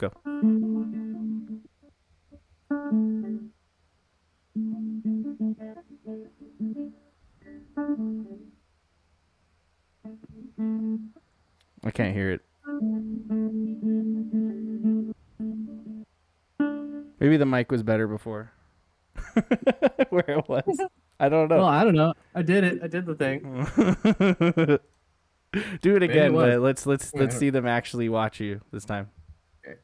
Go. I can't hear it. Maybe the mic was better before. Where it was. I don't know. Well, I don't know. I did it. I did the thing. Do it again, but let's Yeah. see them actually watch you this time. Okay.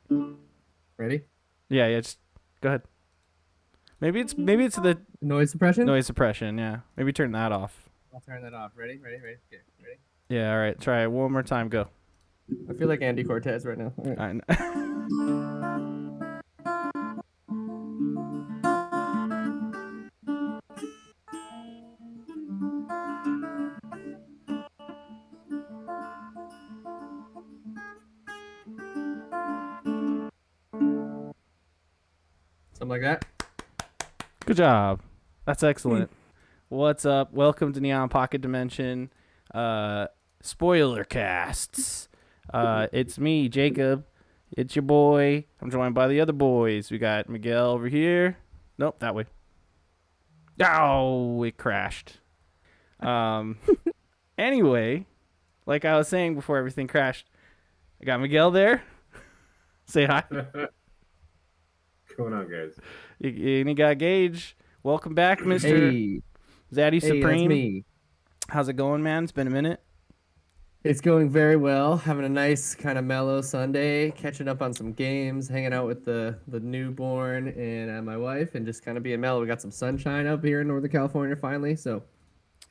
Ready? Yeah, just go ahead. Maybe it's the Noise suppression? noise suppression, yeah. Maybe turn that off. I'll turn that off. Ready? Okay, ready? Yeah, all right. Try it one more time. Go. I feel like Andy Cortez right now. All right. Something like that. Good job. That's excellent. What's up? Welcome to Neon Pocket Dimension. Spoilercasts. It's me, Jacob. It's your boy. I'm joined by the other boys. We got Miguel over here. Nope, that way. Oh, it crashed. Anyway, like I was saying before everything crashed, I got Miguel there. Say hi. What's going on, guys? And you got Gage. Welcome back, Mr. Hey, Zaddy hey, Supreme. that's me. How's it going, man? It's been a minute. It's going very well. Having a nice kind of mellow Sunday, catching up on some games, hanging out with the newborn and my wife, and just kind of being mellow. We got some sunshine up here in Northern California finally, so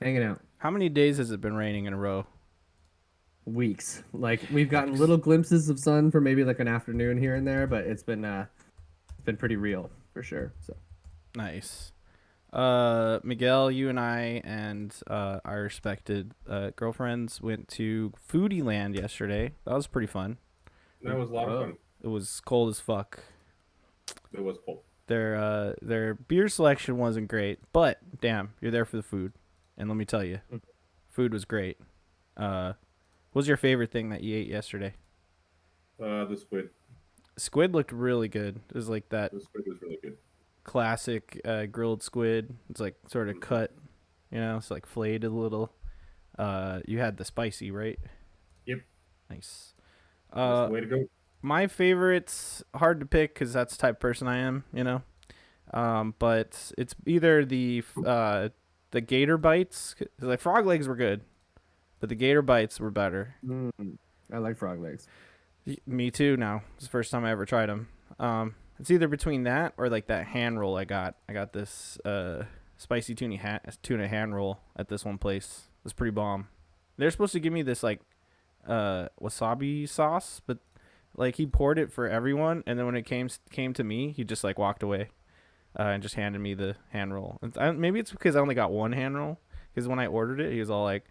hanging out. How many days has it been raining in a row? Weeks. Like we've gotten little glimpses of sun for maybe like an afternoon here and there, but it's been pretty real for sure. So Nice. Miguel, you and I and our respected girlfriends went to Foodie Land yesterday. That was pretty fun. That was a lot of fun. It was cold as fuck. It was cold. Their beer selection wasn't great, but damn, you're there for the food. And let me tell you, food was great. What was your favorite thing that you ate yesterday? The squid. Squid looked really good. It was like that The squid was really good. classic grilled squid. It's like sort of cut, it's like flayed a little. You had the spicy, right? Yep. Nice. That's the way to go. My favorite's hard to pick because that's the type of person I am, but it's either the gator bites. 'Cause, like, frog legs were good, but the gator bites were better. I like frog legs. Me too. Now it's the first time I ever tried them. It's either between that or like that hand roll I got. I got this spicy tuna hand roll at this one place. It was pretty bomb. They're supposed to give me this like wasabi sauce, but like he poured it for everyone, and then when it came to me, he just like walked away and just handed me the hand roll. Maybe it's because I only got one hand roll. Because when I ordered it, he was all like,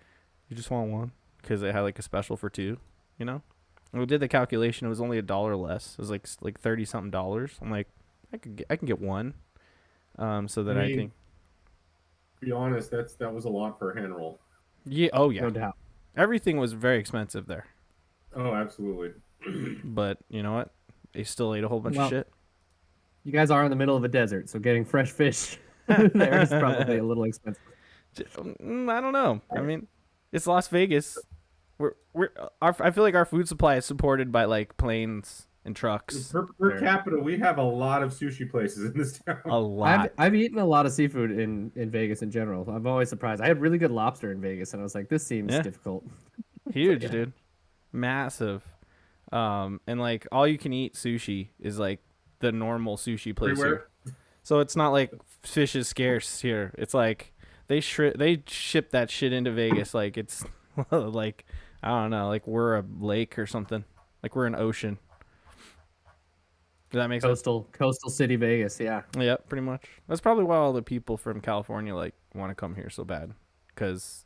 "You just want one?" Because it had like a special for two, We did the calculation. It was only $1 less. It was like $30-something. I'm like, I can get one. So that I think. To be honest, that was a lot for a hand roll. Yeah. Oh yeah. No doubt. Everything was very expensive there. Oh, absolutely. But you know what? They still ate a whole bunch of shit. You guys are in the middle of a desert, so getting fresh fish there is probably a little expensive. I don't know. I mean, it's Las Vegas. I feel like our food supply is supported by like planes and trucks. Per capita, we have a lot of sushi places in this town. A lot. I've eaten a lot of seafood in Vegas in general. I'm always surprised. I had really good lobster in Vegas, and I was like, this seems difficult. Huge, dude. Massive. And like all you can eat sushi is like the normal sushi place here. So it's not like fish is scarce here. It's like they ship that shit into Vegas like it's like I don't know, like we're a lake or something. Like we're an ocean. Does that make sense? Coastal city Vegas, yeah. Yeah, pretty much. That's probably why all the people from California like want to come here so bad, because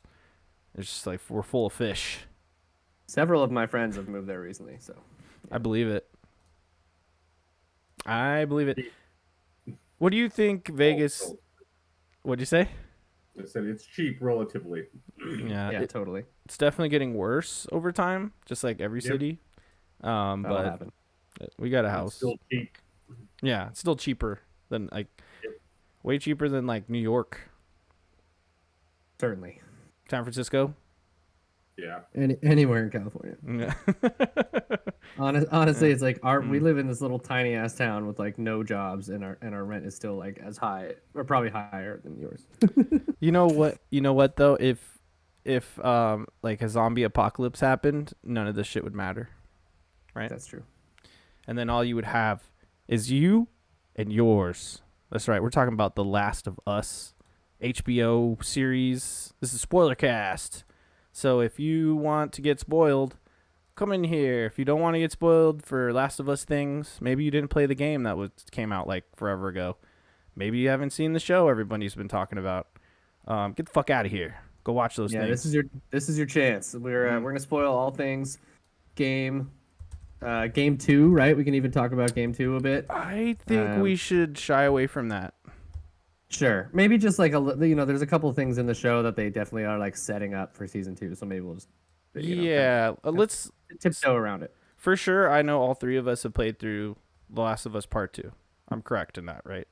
it's just like we're full of fish. Several of my friends have moved there recently, so I believe it. What do you think Vegas? What'd you say? I said it's cheap relatively. Yeah, totally. It's definitely getting worse over time, just like every city. That'll But happen. We got a It's house. still cheap. Yeah, it's still cheaper than like Yep. way cheaper than like New York, Certainly. San Francisco. Yeah. Anywhere in California. Yeah. Honestly, it's like we Mm. live in this little tiny ass town with like no jobs, and our rent is still like as high or probably higher than yours. You know what? You know what though? If like a zombie apocalypse happened, none of this shit would matter, right? That's true. And then all you would have is you and yours. That's right. We're talking about The Last of Us, HBO series. This is Spoilercast. So if you want to get spoiled, come in here. If you don't want to get spoiled for Last of Us things, maybe you didn't play the game that came out like forever ago. Maybe you haven't seen the show everybody's been talking about. Get the fuck out of here. Go watch those Yeah, things. this is your chance. We're gonna spoil all things game 2, right? We can even talk about game 2 a bit. I think we should shy away from that. Sure, maybe just like there's a couple of things in the show that they definitely are like setting up for season 2. So maybe we'll just Yeah, let's tiptoe around it. for sure. I know all three of us have played through The Last of Us Part 2. I'm correct in that, right?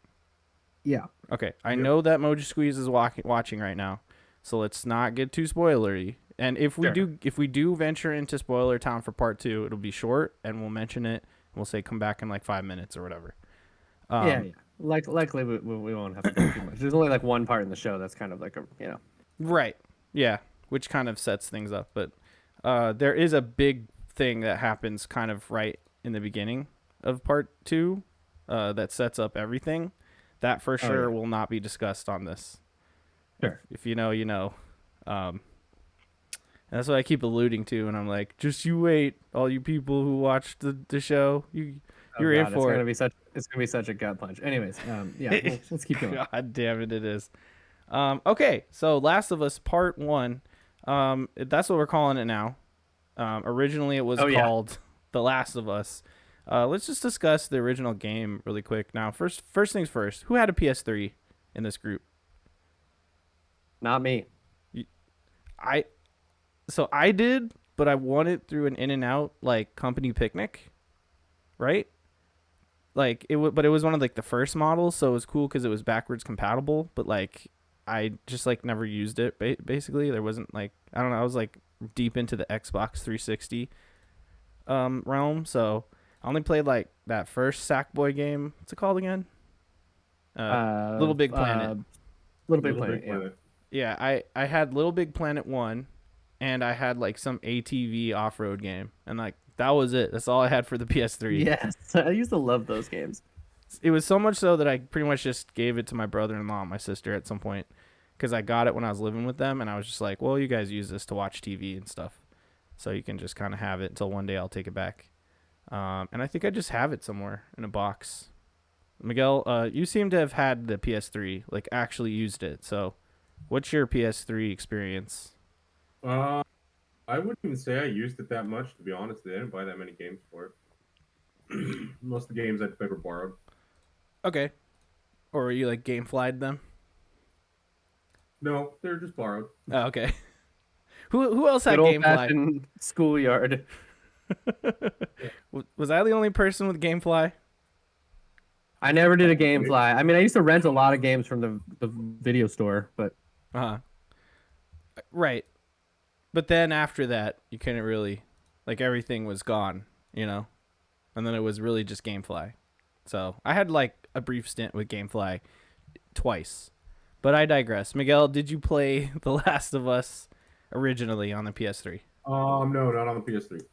Yeah. Okay, I know that Mojo Squeeze is watching right now, so let's not get too spoilery. And if we do venture into spoiler town for Part 2, it'll be short, and we'll mention it. We'll say come back in like 5 minutes or whatever. Yeah. Likely we won't have to go too much. There's only like one part in the show that's kind of like Right. Yeah, which kind of sets things up. But there is a big thing that happens kind of right in the beginning of Part 2 that sets up everything. That for sure will not be discussed on this. Sure. If you know, you know. And that's what I keep alluding to, and I'm like, just you wait, all you people who watch the show, you're in for it. It's gonna be such a gut punch. Anyways, yeah, let's keep going. God damn it, it is. Okay, so Last of Us Part 1, that's what we're calling it now. Originally it was called The Last of Us. Let's just discuss the original game really quick. Now, first things first, who had a PS3 in this group? Not me. So I did, but I won it through an In-N-Out like company picnic, right? Like but it was one of like the first models, so it was cool because it was backwards compatible. But like I just like never used it. Basically, there wasn't like I don't know. I was like deep into the Xbox 360 realm, so I only played like that first Sackboy game. What's it called again? Little Big Planet. Little Big Planet. Yeah, I had Little Big Planet 1, and I had like some ATV off-road game, and like that was it. That's all I had for the PS3. Yes, I used to love those games. It was so much so that I pretty much just gave it to my brother-in-law and my sister at some point because I got it when I was living with them, and I was just like, well, you guys use this to watch TV and stuff, so you can just kind of have it until one day I'll take it back. And I think I just have it somewhere in a box. Miguel, you seem to have had the PS3, like actually used it. So what's your PS3 experience? I wouldn't even say I used it that much, to be honest. I didn't buy that many games for it. Most of the games I played were borrowed. Okay. Or were you like GameFly'd them? No, they're just borrowed. Oh, okay. Who else had Good GameFly? old-fashioned schoolyard. Was I the only person with GameFly? I never did a GameFly. I mean, I used to rent a lot of games from the video store, but Right. But then after that, you couldn't really, like everything was gone, you know? And then it was really just GameFly. So I had like a brief stint with GameFly twice. But I digress. Miguel, did you play The Last of Us originally on the PS3? No, not on the PS3.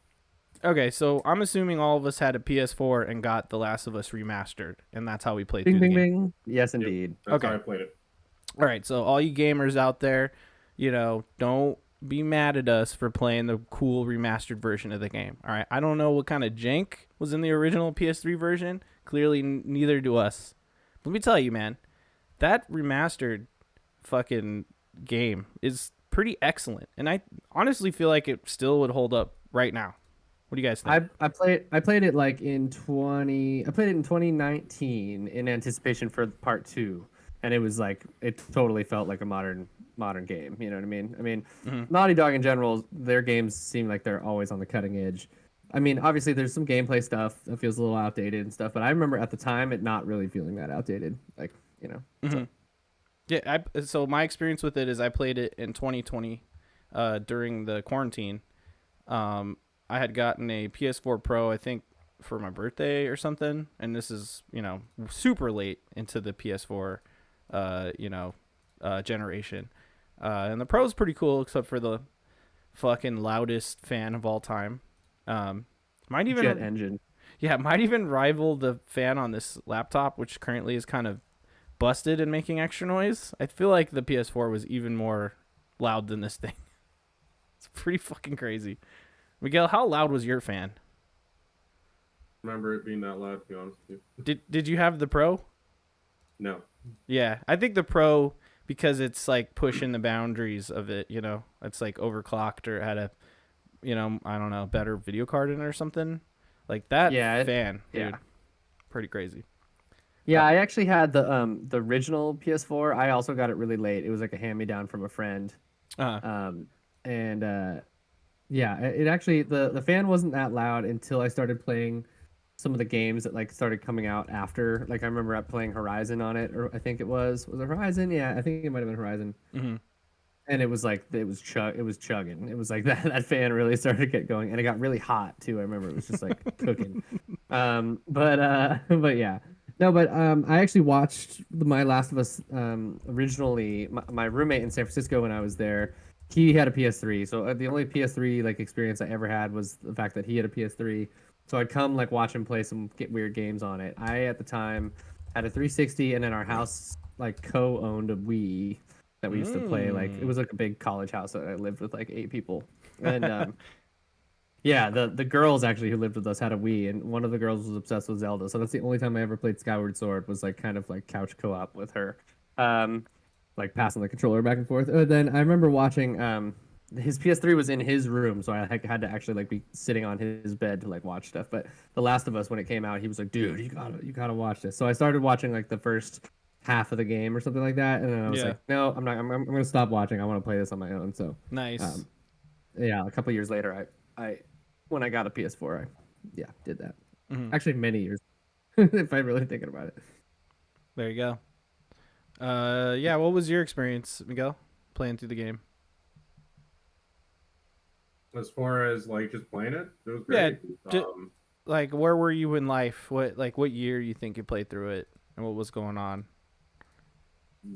Okay, so I'm assuming all of us had a PS4 and got The Last of Us remastered, and that's how we played bing, through bing, the game. bing. Yes, indeed. That's Okay. how I played it. All right, so all you gamers out there, you know, don't be mad at us for playing the cool remastered version of the game. All right, I don't know what kind of jank was in the original PS3 version. Clearly, neither do us. Let me tell you, man, that remastered fucking game is pretty excellent, and I honestly feel like it still would hold up right now. What do you guys think? I played it like in 2019 in anticipation for part 2, and it was like it totally felt like a modern game. You know what I mean? I mean, Naughty Dog in general, their games seem like they're always on the cutting edge. I mean, obviously there's some gameplay stuff that feels a little outdated and stuff, but I remember at the time it not really feeling that outdated. Like, you know. Mm-hmm. Yeah, so my experience with it is I played it in 2020 during the quarantine. I had gotten a PS4 Pro, I think, for my birthday or something, and this is, super late into the PS4, generation. And the Pro is pretty cool, except for the fucking loudest fan of all time. Might even Jet engine. Yeah, might even rival the fan on this laptop, which currently is kind of busted and making extra noise. I feel like the PS4 was even more loud than this thing. It's pretty fucking crazy. Miguel, how loud was your fan? Remember it being that loud, to be honest with you. Did you have the Pro? No. Yeah, I think the Pro, because it's like pushing the boundaries of it, it's like overclocked or had a, I don't know, better video card in it or something. Like that fan, dude. Yeah. Pretty crazy. Yeah, I actually had the original PS4. I also got it really late. It was like a hand-me-down from a friend. Yeah, it actually the fan wasn't that loud until I started playing some of the games that like started coming out after. Like I remember playing Horizon on it, or I think it was it Horizon? Yeah, I think it might have been Horizon. Mm-hmm. And it was like it was chugging. It was like that fan really started to get going, and it got really hot too. I remember it was just like cooking. But yeah. No, but I actually watched My Last of Us originally. My roommate in San Francisco when I was there, he had a PS3. So the only PS3 like experience I ever had was the fact that he had a PS3. So I'd come like watch him play some weird games on it. I at the time had a 360, and in our house like co-owned a Wii that we used to play. Like it was like a big college house that I lived with like 8 people, and yeah, the girls actually who lived with us had a Wii, and one of the girls was obsessed with Zelda. So that's the only time I ever played Skyward Sword, was like kind of like couch co-op with her, like passing the controller back and forth. Then I remember watching his PS3 was in his room, so I had to actually like be sitting on his bed to like watch stuff. But The Last of Us, when it came out, he was like, "Dude, you gotta watch this." So I started watching like the first half of the game or something like that, and then I was like, "No, I'm not. I'm gonna stop watching. I want to play this on my own." So nice. Yeah, a couple years later, I when I got a PS4, I did that. Mm-hmm. Actually, many years, if I'm really thinking about it. There you go. Yeah, what was your experience, Miguel, playing through the game? As far as like just playing it was great. Yeah, like where were you in life? What year you think you played through it, and what was going on?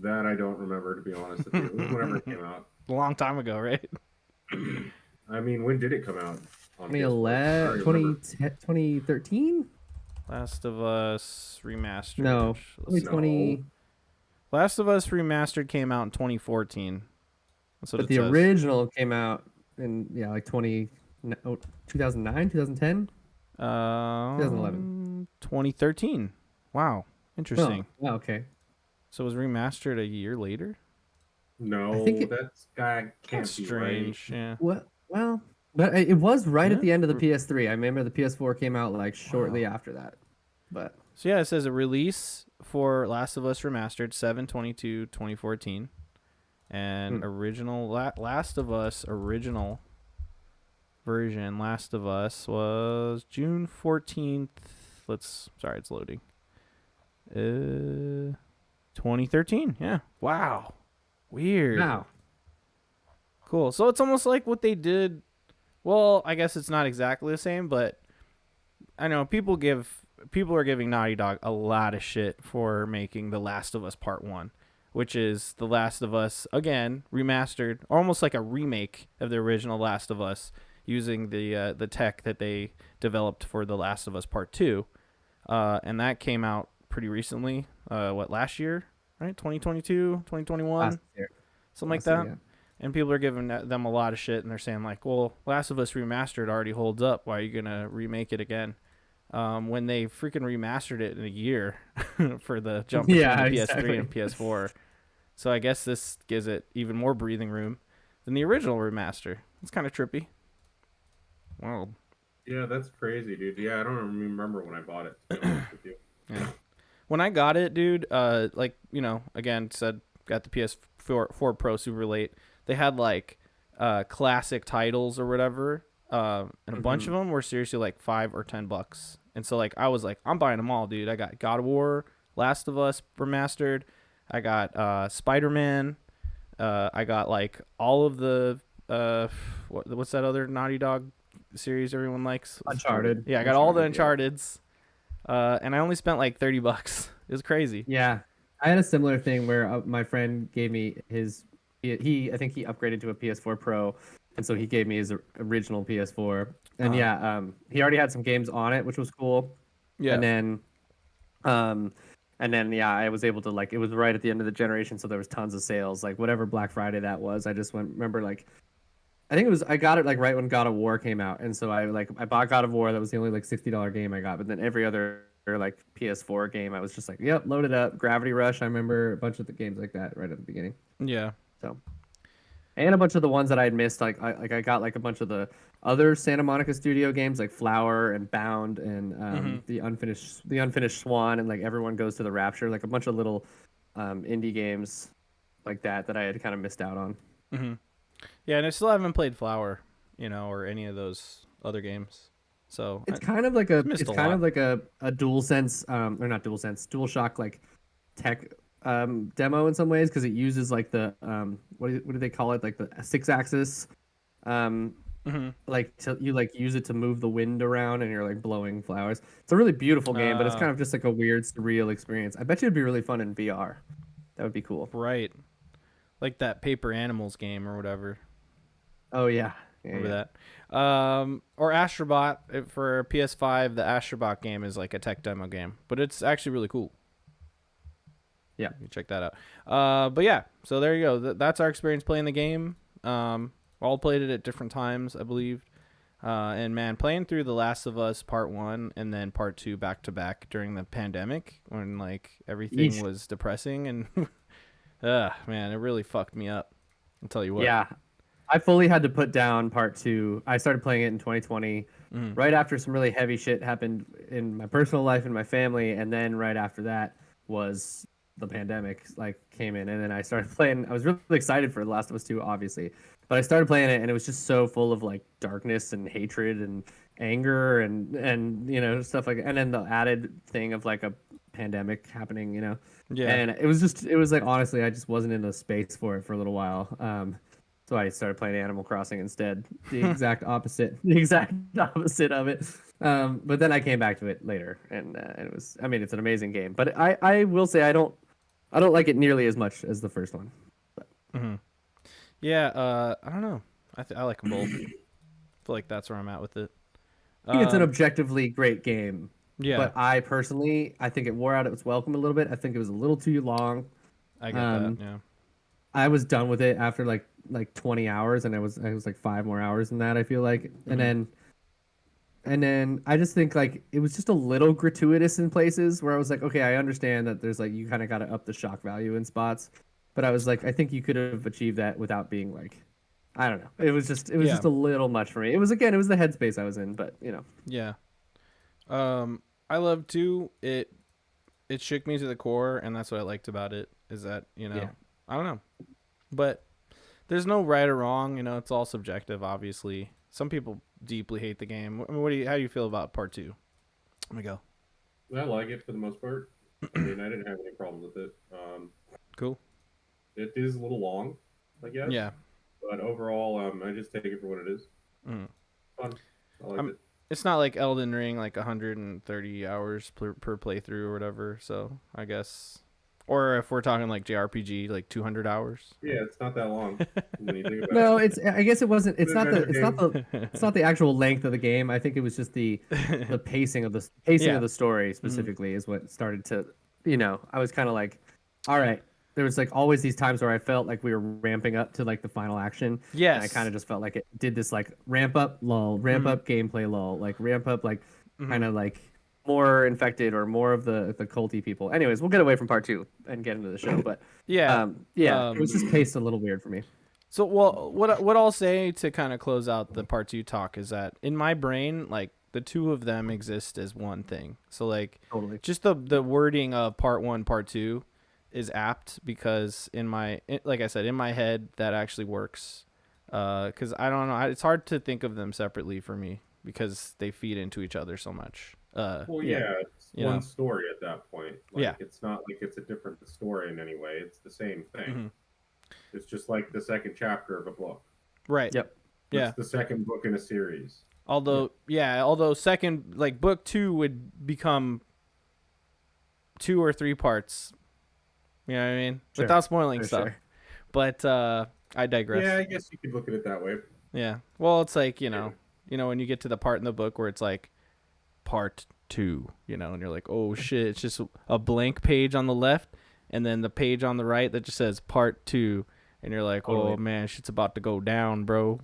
That I don't remember, to be honest with you. It was whenever it came out. A long time ago, right? I mean, when did it come out? 2013? Last of Us Remastered. No, 2020. Last of Us Remastered came out in 2014. But the original came out in like 2009, 2010? 2011. 2013. Wow. Interesting. Oh, okay. So it was remastered a year later? No, I think that's can't be strange. Right. Yeah. Well, but it was right at the end of the PS3. I remember the PS4 came out like shortly after that. But so yeah, it says a release for Last of Us Remastered 7/22/2014, and original Last of Us original version Last of Us was June 14th. Sorry, it's loading. 2013. Yeah. Wow. Weird. Wow. Cool. So it's almost like what they did. Well, I guess it's not exactly the same, but I know people are giving Naughty Dog a lot of shit for making The Last of Us Part 1, which is The Last of Us, again, remastered, almost like a remake of the original Last of Us, using the tech that they developed for The Last of Us Part 2. And that came out pretty recently, last year, right? 2022, 2021, something like that. Year, yeah. And people are giving them a lot of shit, and they're saying like, well, Last of Us Remastered already holds up. Why are you going to remake it again? When they freaking remastered it in a year for the jump between the PS3 and PS4. So I guess this gives it even more breathing room than the original remaster. It's kind of trippy. Wow. Yeah, that's crazy, dude. Yeah, I don't remember when I bought it, to be honest with you. Yeah. When I got it, dude, again, got the PS4 Pro super late. They had like classic titles or whatever And a bunch of them were seriously like $5 or $10. And so like I was like, I'm buying them all, dude. I got God of War, Last of Us remastered. I got Spider-Man. I got like all of the what's that other Naughty Dog series everyone likes? Uncharted. Yeah, I got all the Yeah. Uncharteds. And I only spent like $30. It was crazy. Yeah, I had a similar thing where my friend gave me his. I think he upgraded to a PS4 Pro, and so he gave me his original PS4. And he already had some games on it, which was cool. Yeah. And then yeah, I was able to like it was right at the end of the generation, so there was tons of sales. Like whatever Black Friday that was, I just remember like I think it was I got it like right when God of War came out, and so I bought God of War. That was the only like $60 game I got, but then every other like PS4 game, I was just like, yep, load it up. Gravity Rush, I remember a bunch of the games like that right at the beginning. Yeah. So, and a bunch of the ones that I had missed, like I got like a bunch of the other Santa Monica Studio games like Flower and Bound and the unfinished Swan and like Everyone Goes to the Rapture, like a bunch of little indie games like that I had kind of missed out on. Mm-hmm. Yeah, and I still haven't played Flower, or any of those other games. So it's kind of like a DualSense or not DualSense, DualShock like tech demo in some ways because it uses like the what do they call it, like the 6-axis like you like use it to move the wind around and you're like blowing flowers. It's a really beautiful game, but it's kind of just like a weird surreal experience. I bet you it'd be really fun in VR. That would be cool. Right. Like that Paper Animals game or whatever. Oh yeah. Remember that? Or Astrobot for PS5. The Astrobot game is like a tech demo game, but it's actually really cool. Yeah, you check that out. But yeah, so there you go. That's our experience playing the game. All played it at different times, I believe. And man, playing through The Last of Us Part 1 and then Part 2 back to back during the pandemic when like everything was depressing and man, it really fucked me up. I'll tell you what. Yeah. I fully had to put down Part 2. I started playing it in 2020, right after some really heavy shit happened in my personal life and my family, and then right after that was the pandemic like came in, and then I started playing. I was really excited for The Last of Us 2, obviously, but I started playing it, and it was just so full of like darkness and hatred and anger and stuff like, and then the added thing of like a pandemic happening, Yeah. and it was like honestly, I just wasn't in the space for it for a little while. So I started playing Animal Crossing instead. The exact opposite of it. But then I came back to it later, and it was. I mean, it's an amazing game, but I will say I don't like it nearly as much as the first one. Yeah. I don't know. I like them both. I feel like that's where I'm at with it. I think it's an objectively great game. Yeah. But I think it wore out its welcome a little bit. I think it was a little too long. I get that. Yeah. I was done with it after like 20 hours, and I was like 5 more hours than that, I feel like. And then I just think like it was just a little gratuitous in places where I was like, okay, I understand that there's like you kind of got to up the shock value in spots, but I was like, I think you could have achieved that without being like, I don't know. It was just a little much for me. It was the headspace I was in, but Yeah. I love too. It shook me to the core, and that's what I liked about it. Is that I don't know, but there's no right or wrong. It's all subjective. Obviously, some people deeply hate the game. I mean, how do you feel about Part 2? Let me go. I like it for the most part. I mean, I didn't have any problems with it. Cool. It is a little long, I guess. Yeah. But overall, I just take it for what it is. Fun. I like it. It's not like Elden Ring, like 130 hours per playthrough or whatever. So I guess, or if we're talking like JRPG, like 200 hours. Yeah, it's not that long when you think about No, it. I guess it wasn't. It's not the actual length of the game. I think it was just the pacing of the story specifically is what started to, I was kind of like, all right. There was like always these times where I felt like we were ramping up to like the final action. Yes. And I kind of just felt like it did this like ramp up lull, ramp up gameplay lull, like ramp up like kind of like more infected or more of the culty people. Anyways, we'll get away from Part 2 and get into the show. But it was just paced a little weird for me. So what I'll say to kind of close out the Part 2 talk is that in my brain, like the two of them exist as one thing. So like just the wording of Part 1, Part 2 is apt because like I said, in my head that actually works. Because I don't know, it's hard to think of them separately for me because they feed into each other so much. Well, Yeah. yeah, it's You one know. story at that point. Like, Yeah. it's not like it's a different story in any way. It's the same thing. Mhm. It's just like the second chapter of a book. Right. Yep. Yeah. It's the second book in a series. Although second, like book 2 would become 2 or 3 parts. You know what I mean? Sure. Without spoiling For stuff. sure. But I digress. Yeah, I guess you could look at it that way. Yeah. Well, it's like, you know, when you get to the part in the book where it's like part 2, and you're like, oh shit, it's just a blank page on the left and then the page on the right that just says part 2, and you're like, Totally. oh man, shit's about to go down, bro.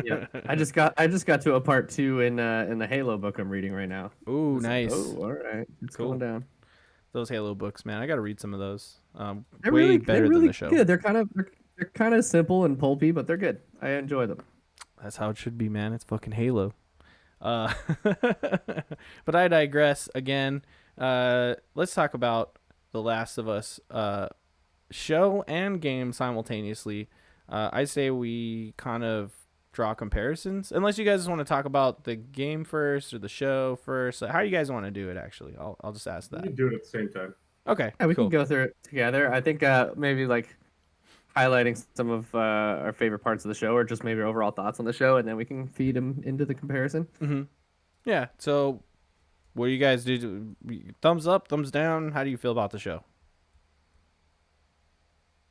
Yeah. I just got to a part 2 in the Halo book I'm reading right now. Ooh, It's like, nice. oh, all right. It's Cool. going down. Those Halo books, man. I got to read some of those. They're Way really, better they're really than the show. good. They're kind of simple and pulpy, but they're good. I enjoy them. That's how it should be, man. It's fucking Halo. But I digress again. Let's talk about The Last of Us show and game simultaneously. I say we kind of draw comparisons, unless you guys want to talk about the game first or the show first. How do you guys want to do it? Actually, I'll just ask You that. can do it at the same time. Okay, Yeah, we cool. can go through it together. I think maybe like highlighting some of our favorite parts of the show, or just maybe overall thoughts on the show, and then we can feed them into the comparison. Mm-hmm. Yeah. So, what do you guys do? Thumbs up, thumbs down. How do you feel about the show?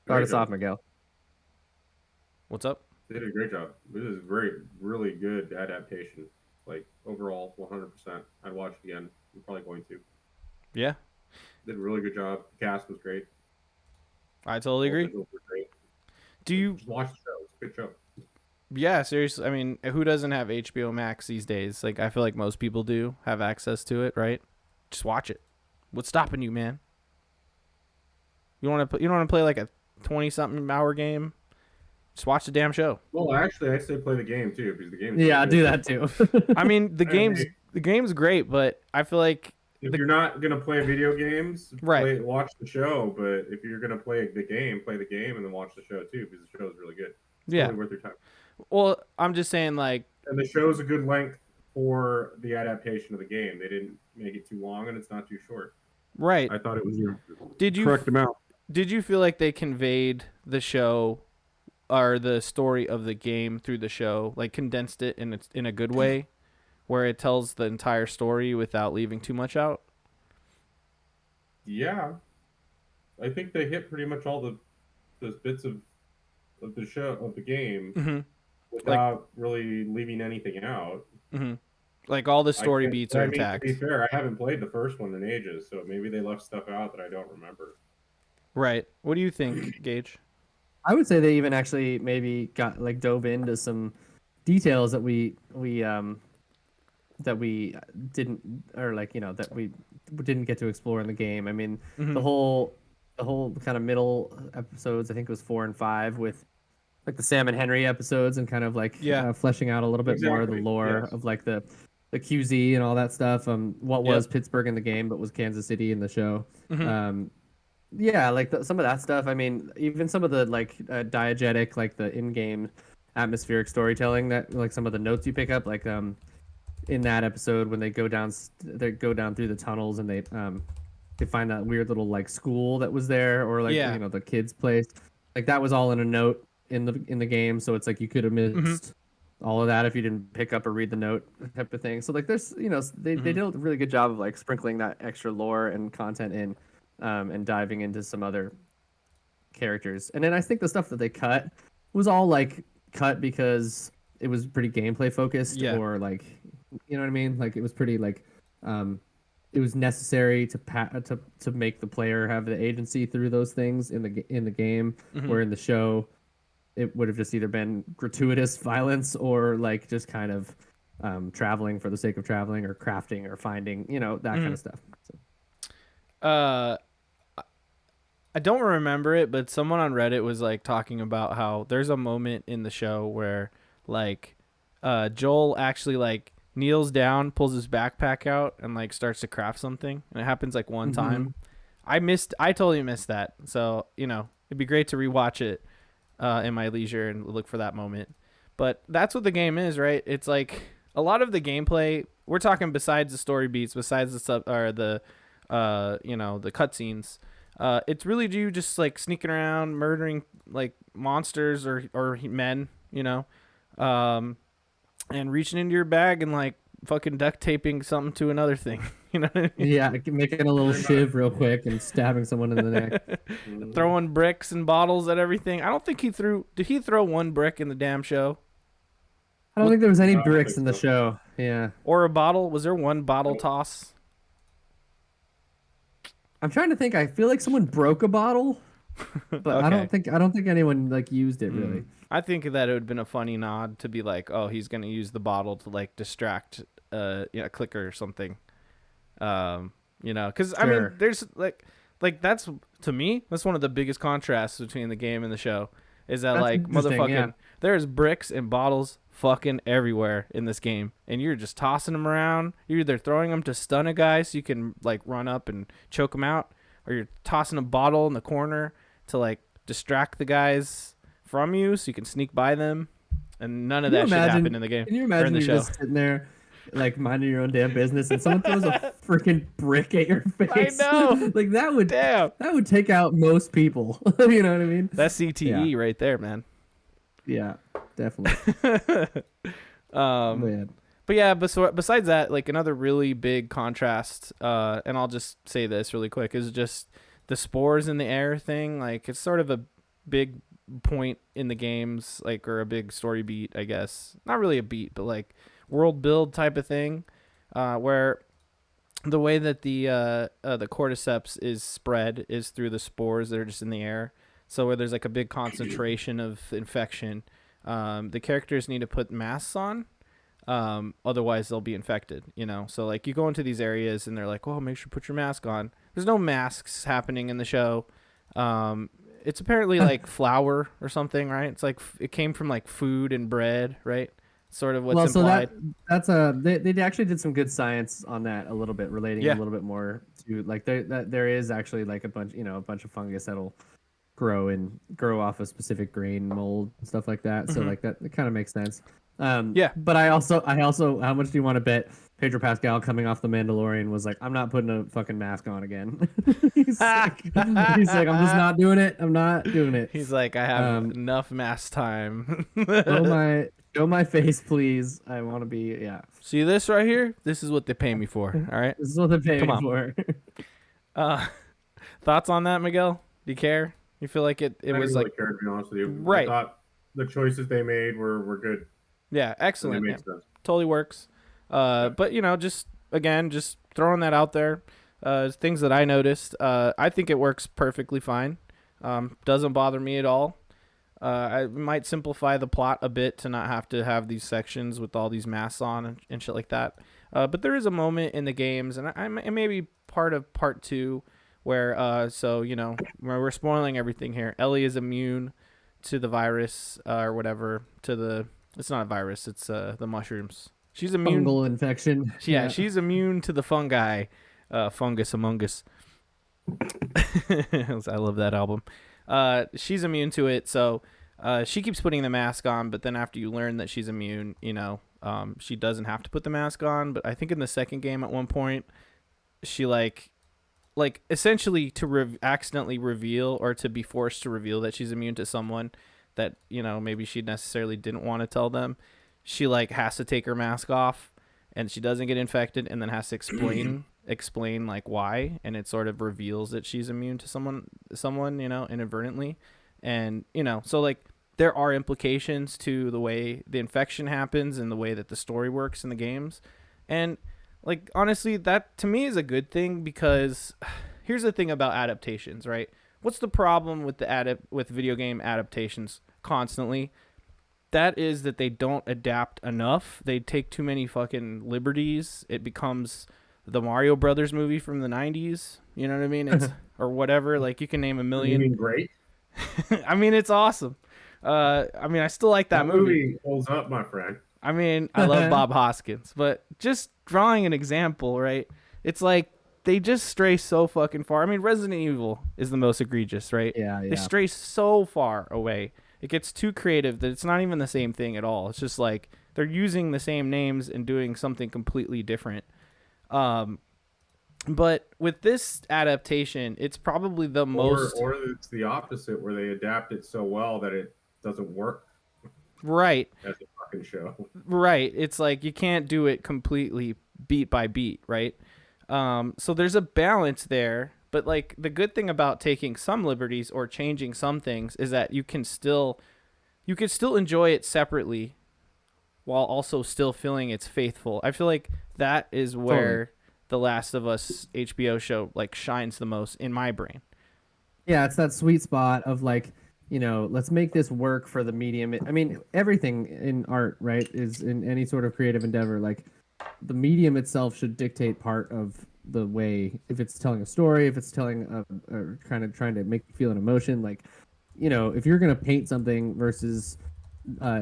Start Great us job. off, Miguel. What's up? They did a great job. This is really good adaptation. Like, overall, 100%. I'd watch it again. I'm probably going to. Yeah, Did a really good job. The cast was great. I totally agree. Visuals were great. Do you? Just watch the show. It's a good show. Yeah, seriously. I mean, who doesn't have HBO Max these days? Like, I feel like most people do have access to it, right? Just watch it. What's stopping you, man? You want to play like a 20-something hour game? Just watch the damn show. Well, actually, I'd say play the game too, because the game. Yeah, I'll do that too. I mean, the game's great, but I feel like If you're not gonna play video games, Right. watch the show. But if you're gonna play the game, and then watch the show too, because the show is really good. It's Yeah. totally worth your time. Well, I'm just saying, like, And the show's a good length for the adaptation of the game. They didn't make it too long, and it's not too short. right? I thought it was the Did you correct amount. Did you feel like they conveyed the show or the story of the game through the show, like condensed it in a good way, where it tells the entire story without leaving too much out? Yeah, I think they hit pretty much all those bits of the show of the game Mm-hmm. without really leaving anything out. Mm-hmm. Like all the story I think- beats are I mean, intact. To be fair, I haven't played the first one in ages, so maybe they left stuff out that I don't remember. Right. What do you think, Gage? I would say they even actually maybe got like dove into some details that we didn't, or like, that we didn't get to explore in the game. I mean, Mhm. the whole kind of middle episodes, I think it was 4 and 5, with like the Sam and Henry episodes, and kind of like Yeah. fleshing out a little bit more of the Exactly, lore yes. of like the QZ and all that stuff. What was Pittsburgh in the game, but was Kansas City in the show. Mhm. Yeah, like some of that stuff. I mean, even some of the like diegetic, like the in-game atmospheric storytelling, that like some of the notes you pick up, like in that episode when they go down through the tunnels, and they find that weird little like school that was there, or like Yeah. the kids' place. Like that was all in a note in the game, so it's like you could have missed all of that if you didn't pick up or read the note, type of thing. So like there's they did a really good job of like sprinkling that extra lore and content in, and diving into some other characters. And then I think the stuff that they cut was all like cut because it was pretty gameplay focused, Yeah. or like, you know what I mean? Like it was pretty like it was necessary to make the player have the agency through those things in the game, Mhm. where in the show it would have just either been gratuitous violence, or like just kind of traveling for the sake of traveling, or crafting, or finding, that kind of stuff. So. I don't remember it, but someone on Reddit was like talking about how there's a moment in the show where like Joel actually like kneels down, pulls his backpack out, and like starts to craft something, and it happens like one time. I totally missed that. So, it'd be great to rewatch it. in my leisure and look for that moment. But that's what the game is, right? It's like a lot of the gameplay. We're talking besides the story beats, besides the the cutscenes. It's really you just like sneaking around, murdering like monsters or men, and reaching into your bag and like fucking duct taping something to another thing. You know what I mean? Yeah, making a little shiv real quick and stabbing someone in the neck. Throwing bricks and bottles at everything. I don't think did he throw one brick in the damn show? I don't think there was any I don't bricks think in the so. show. Yeah. Or a bottle? Was there one bottle toss? I'm trying to think. I feel like someone broke a bottle, but I don't think anyone like used it really. I think that it would have been a funny nod to be like, oh, he's gonna use the bottle to like distract a clicker or something. Because I mean, Sure. there's like that's to me that's one of the biggest contrasts between the game and the show is that That's like interesting, motherfucking yeah. there's bricks and bottles fucking everywhere in this game, and you're just tossing them around. You're either throwing them to stun a guy so you can like run up and choke him out, or you're tossing a bottle in the corner to like distract the guys from you so you can sneak by them. And none of Can you that shit imagine- happened in the game. Can you or in imagine the you show. just sitting there, like minding your own damn business, and someone throws a freaking brick at your face? know. Like that would take out most people. You know what I mean? That's CTE right there, man. Yeah, definitely. Man. But yeah, besides that, like another really big contrast, and I'll just say this really quick, is just the spores in the air thing. Like it's sort of a big point in the games, like, or a big story beat, I guess. Not really a beat, but like world build type of thing, where the way that the cordyceps is spread is through the spores that are just in the air. So where there's like a big concentration of infection, the characters need to put masks on. Otherwise they'll be infected, so like you go into these areas and they're like, oh, make sure you put your mask on. There's no masks happening in the show. It's apparently like flour or something, right? It's like it came from like food and bread, right? Sort of what's implied. So they actually did some good science on that a little bit, relating a little bit more to like there is actually like a bunch of fungus that'll grow off a specific grain mold and stuff like that. So like that, it kind of makes sense. But I also how much do you want to bet Pedro Pascal coming off The Mandalorian was like, I'm not putting a fucking mask on again. he's like I'm just not doing it. I'm not doing it. He's like, I have enough mask time. Show my face, please. I want to be See this right here? This is what they pay me for. All right. This is what they pay me for. Thoughts on that, Miguel? Do you care? You feel like it I was didn't really like care, to be honest with you. Right. I thought the choices they made were good. Yeah, And excellent. they Yeah, made sense. totally works. But just throwing that out there. Things that I noticed. I think it works perfectly fine. Doesn't bother me at all. I might simplify the plot a bit to not have to have these sections with all these masks on and shit like that. But there is a moment in the games, and it may be part of part 2, where where we're spoiling everything here. Ellie is immune to the virus or whatever. It's not a virus. It's the mushrooms. She's immune. Fungal infection. Yeah, she's immune to the fungi. Fungus Among Us. I love that album. She's immune to it, so she keeps putting the mask on, but then after you learn that she's immune, she doesn't have to put the mask on. But I think in the second game at one point, she like essentially to accidentally reveal, or to be forced to reveal that she's immune to someone that maybe she necessarily didn't want to tell them, she like has to take her mask off, and she doesn't get infected, and then has to explain like why, and it sort of reveals that she's immune to someone inadvertently. And so like there are implications to the way the infection happens and the way that the story works in the games. And like honestly, that to me is a good thing, because here's the thing about adaptations, right? What's the problem with with video game adaptations constantly? That is that they don't adapt enough. They take too many fucking liberties. It becomes the Mario Brothers movie from the 90s. You know what I mean? It's or whatever. Like you can name a million. You mean great? I mean, it's awesome. I still like that movie. Holds up, my friend. I mean, I love Bob Hoskins, but just drawing an example, right? It's like they just stray so fucking far. I mean, Resident Evil is the most egregious, right? Yeah. They stray so far away. it gets too creative that it's not even the same thing at all. It's just like they're using the same names and doing something completely different. But with this adaptation, it's probably the most or it's the opposite, where they adapt it so well that it doesn't work right. as a fucking show. Right. It's like you can't do it completely beat by beat, right? So there's a balance there, but like the good thing about taking some liberties or changing some things is that you can still enjoy it separately while also still feeling it's faithful. I feel like that is where the Last of Us HBO show like shines the most in my brain. Yeah, it's that sweet spot of like, let's make this work for the medium. I mean, everything in art, right, is in any sort of creative endeavor. Like, the medium itself should dictate part of the way. If it's telling a story, if it's telling or kind of trying to make you feel an emotion, like, if you're gonna paint something versus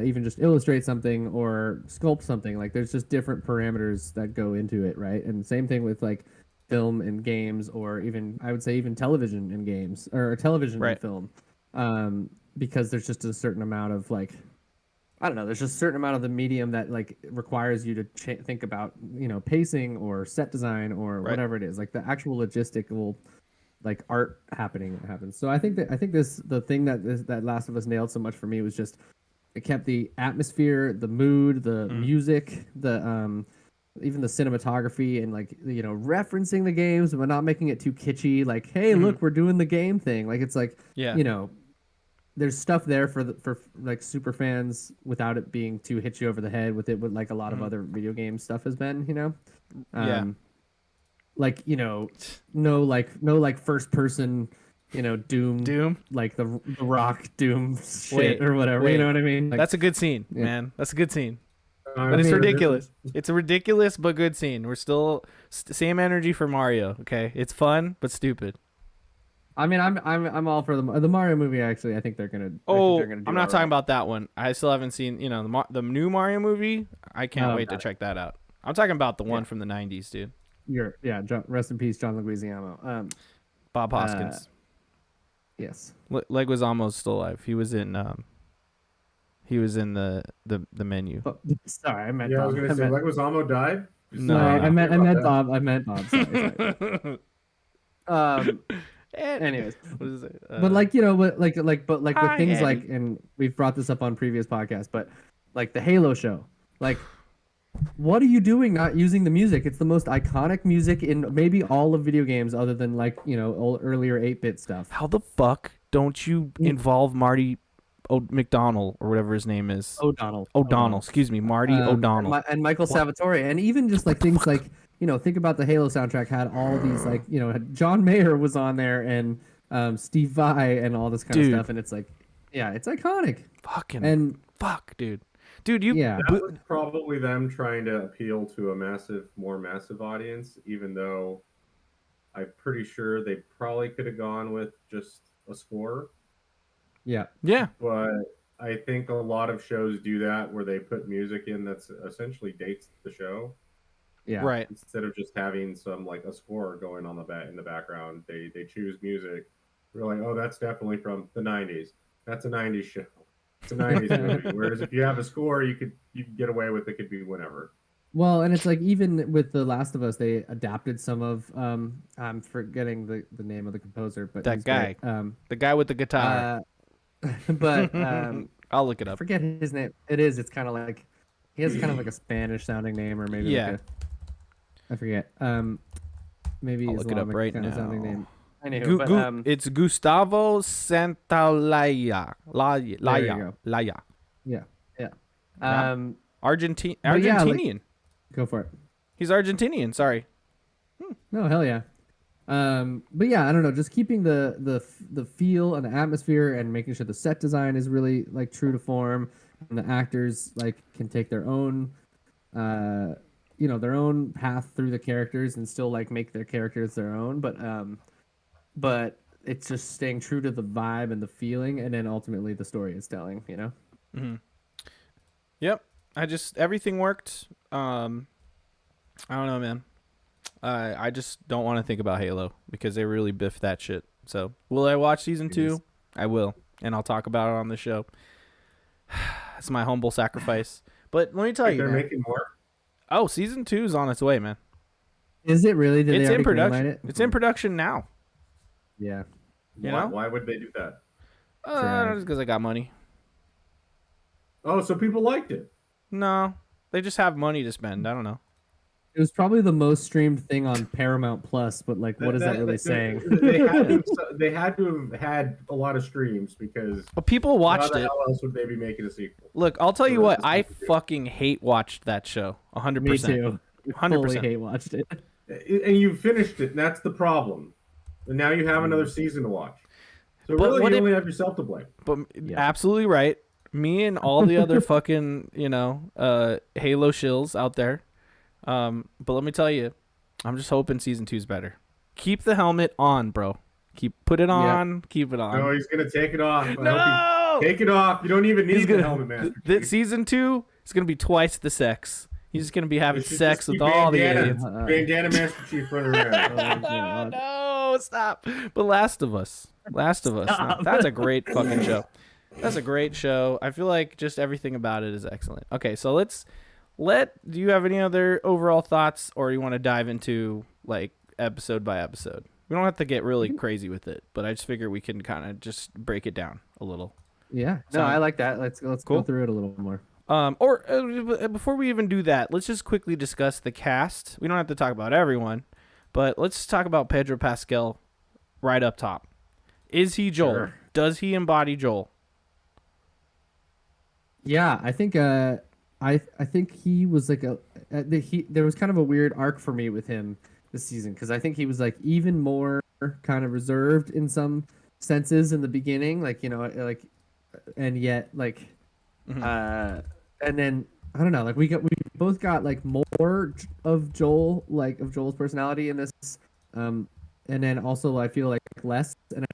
even just illustrate something or sculpt something, like there's just different parameters that go into it, right? And same thing with like film and games, or even I would say even television and games, or television and film, because there's just a certain amount of like, I don't know, there's just a certain amount of the medium that like requires you to think about pacing or set design or whatever it is, like the actual logistical like art happening that happens. So I think the thing that Last of Us nailed so much for me was just it kept the atmosphere, the mood, the music, the even the cinematography, and like referencing the games but not making it too kitschy. Like, hey, look, we're doing the game thing. Like, it's like there's stuff there for like super fans without it being too hit you over the head with it, with like a lot of other video game stuff has been. Like no first person. Doom, like the Rock Doom shit or whatever. You know what I mean? Like, that's a good scene, man. That's a good scene. But it's ridiculous. It's a ridiculous but good scene. We're still same energy for Mario. Okay, it's fun but stupid. I mean, I'm all for the Mario movie. Actually, I think they're gonna. I'm not talking about that one. I still haven't seen the new Mario movie. I can't wait to check that out. I'm talking about the one from the '90s, dude. Rest in peace, John Leguizamo. Bob Hoskins. Yes. Leguizamo's still alive. He was in the menu. Oh, sorry, I meant. Yeah, Bob. I was gonna say Leguizamo died. No, I meant Bob. I meant Bob. Sorry. Anyways, what is it? But like with things like, and we've brought this up on previous podcasts, but like the Halo show, like, what are you doing not using the music? It's the most iconic music in maybe all of video games, other than like old, earlier 8-bit stuff. How the fuck don't you involve Marty McDonald or whatever his name is? O'Donnell. Excuse me, Marty O'Donnell and Michael Salvatore, and even just like things like think about the Halo soundtrack had all these like John Mayer was on there, and Steve Vai and all this kind of stuff, and it's like, yeah, it's iconic. Dude, that was probably them trying to appeal to a more massive audience, even though I'm pretty sure they probably could have gone with just a score. Yeah. But I think a lot of shows do that, where they put music in that's essentially dates the show. Yeah. Right. Instead of just having some like a score going on in the background, they choose music. We're like, oh, that's definitely from the '90s. That's a '90s show. It's a '90s movie. Whereas if you have a score, you could get away with it. Could be whenever. Well, and it's like even with The Last of Us, they adapted some of I'm forgetting the name of the composer, but that guy, the guy with the guitar. But I'll look it up. I forget his name. It's kind of like he has kind of like a Spanish sounding name, or maybe I forget. Maybe I'll look it up right now. Sounding name. It's Gustavo Santaolalla. Laya. Yeah. Argentinian. Go for it. He's Argentinian. Sorry. No, hell yeah. But yeah, I don't know. Just keeping the feel and the atmosphere, and making sure the set design is really like true to form, and the actors like can take their own, their own path through the characters and still like make their characters their own. But it's just staying true to the vibe and the feeling, and then ultimately the story it's telling. Mm-hmm. Yep. Everything worked. I don't know, man. I just don't want to think about Halo because they really biffed that shit. So will I watch season 2? I will, and I'll talk about it on the show. It's my humble sacrifice. But let me tell Like you, they're man. making more. Oh, season 2 is on its way, man. Is it really? Did It's they in already greenlight production. it? It's in production now. Yeah. You know? Why would they do that? Just because I got money. Oh, so people liked it. No, they just have money to spend. I don't know. It was probably the most streamed thing on Paramount Plus, but like, what is that really saying? They had to have had a lot of streams because But people how watched the it. hell else would they be making a sequel? Look, I'll tell So you what. that's I what they do. fucking hate watched that show. 100%. Me too. 100%. Fully hate watched it. And you finished it, and that's the problem. And now you have another season to watch. So But really, what you if- only have yourself to blame. But Yeah. absolutely right. Me and all the other fucking, Halo shills out there. But let me tell you, I'm just hoping season 2's better. Keep the helmet on, bro. Put it on. Keep it on. No, he's gonna take it off. I hope No! take it off. You don't even He's need gonna the helmet, Master Chief. season 2 is gonna be twice the sex. He's just gonna be having It should sex just be with all the Bandana. aliens. Bandana Master Chief running around. Oh, God. No, stop. But Last of Us. Stop. That's a great fucking show. That's a great show. I feel like just everything about it is excellent. Okay, so do you have any other overall thoughts, or you want to dive into like episode by episode? We don't have to get really crazy with it, but I just figure we can kind of just break it down a little. Yeah. So- No, I like that. Let's Cool. go through it a little more. Before we even do that, let's just quickly discuss the cast. We don't have to talk about everyone, but let's talk about Pedro Pascal right up top. Is he Joel? Sure. Does he embody Joel? Yeah, I think I think he was like there was kind of a weird arc for me with him this season because I think he was like even more kind of reserved in some senses in the beginning, like like, and yet like, and then I don't know, like we both got like more of Joel's personality in this, and then also I feel like less, and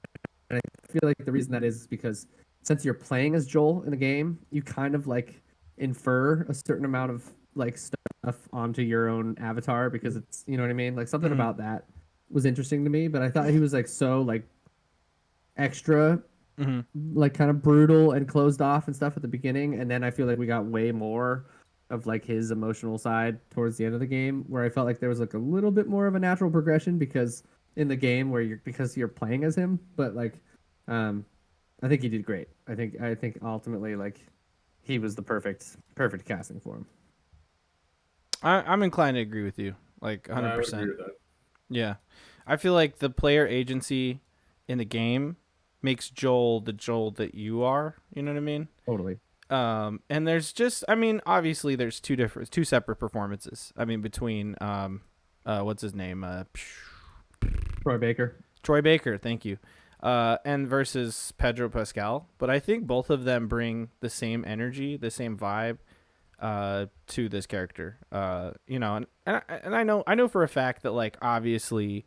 I feel like the reason that is because since you're playing as Joel in the game, you kind of like infer a certain amount of like stuff onto your own avatar because it's, you know what I mean? Like something about that was interesting to me, but I thought he was like so like extra, like kind of brutal and closed off and stuff at the beginning. And then I feel like we got way more of like his emotional side towards the end of the game where I felt like there was like a little bit more of a natural progression because in the game because you're playing as him, but like, I think he did great. I think ultimately like he was the perfect casting for him. I'm inclined to agree with you, like 100%. I would agree with that. Yeah, I feel like the player agency in the game makes Joel the Joel that you are. You know what I mean? Totally. And there's just, I mean, obviously there's two separate performances. I mean, between what's his name? Troy Baker. Troy Baker, thank you. And versus Pedro Pascal, but I think both of them bring the same energy, the same vibe to this character. And I know for a fact that like obviously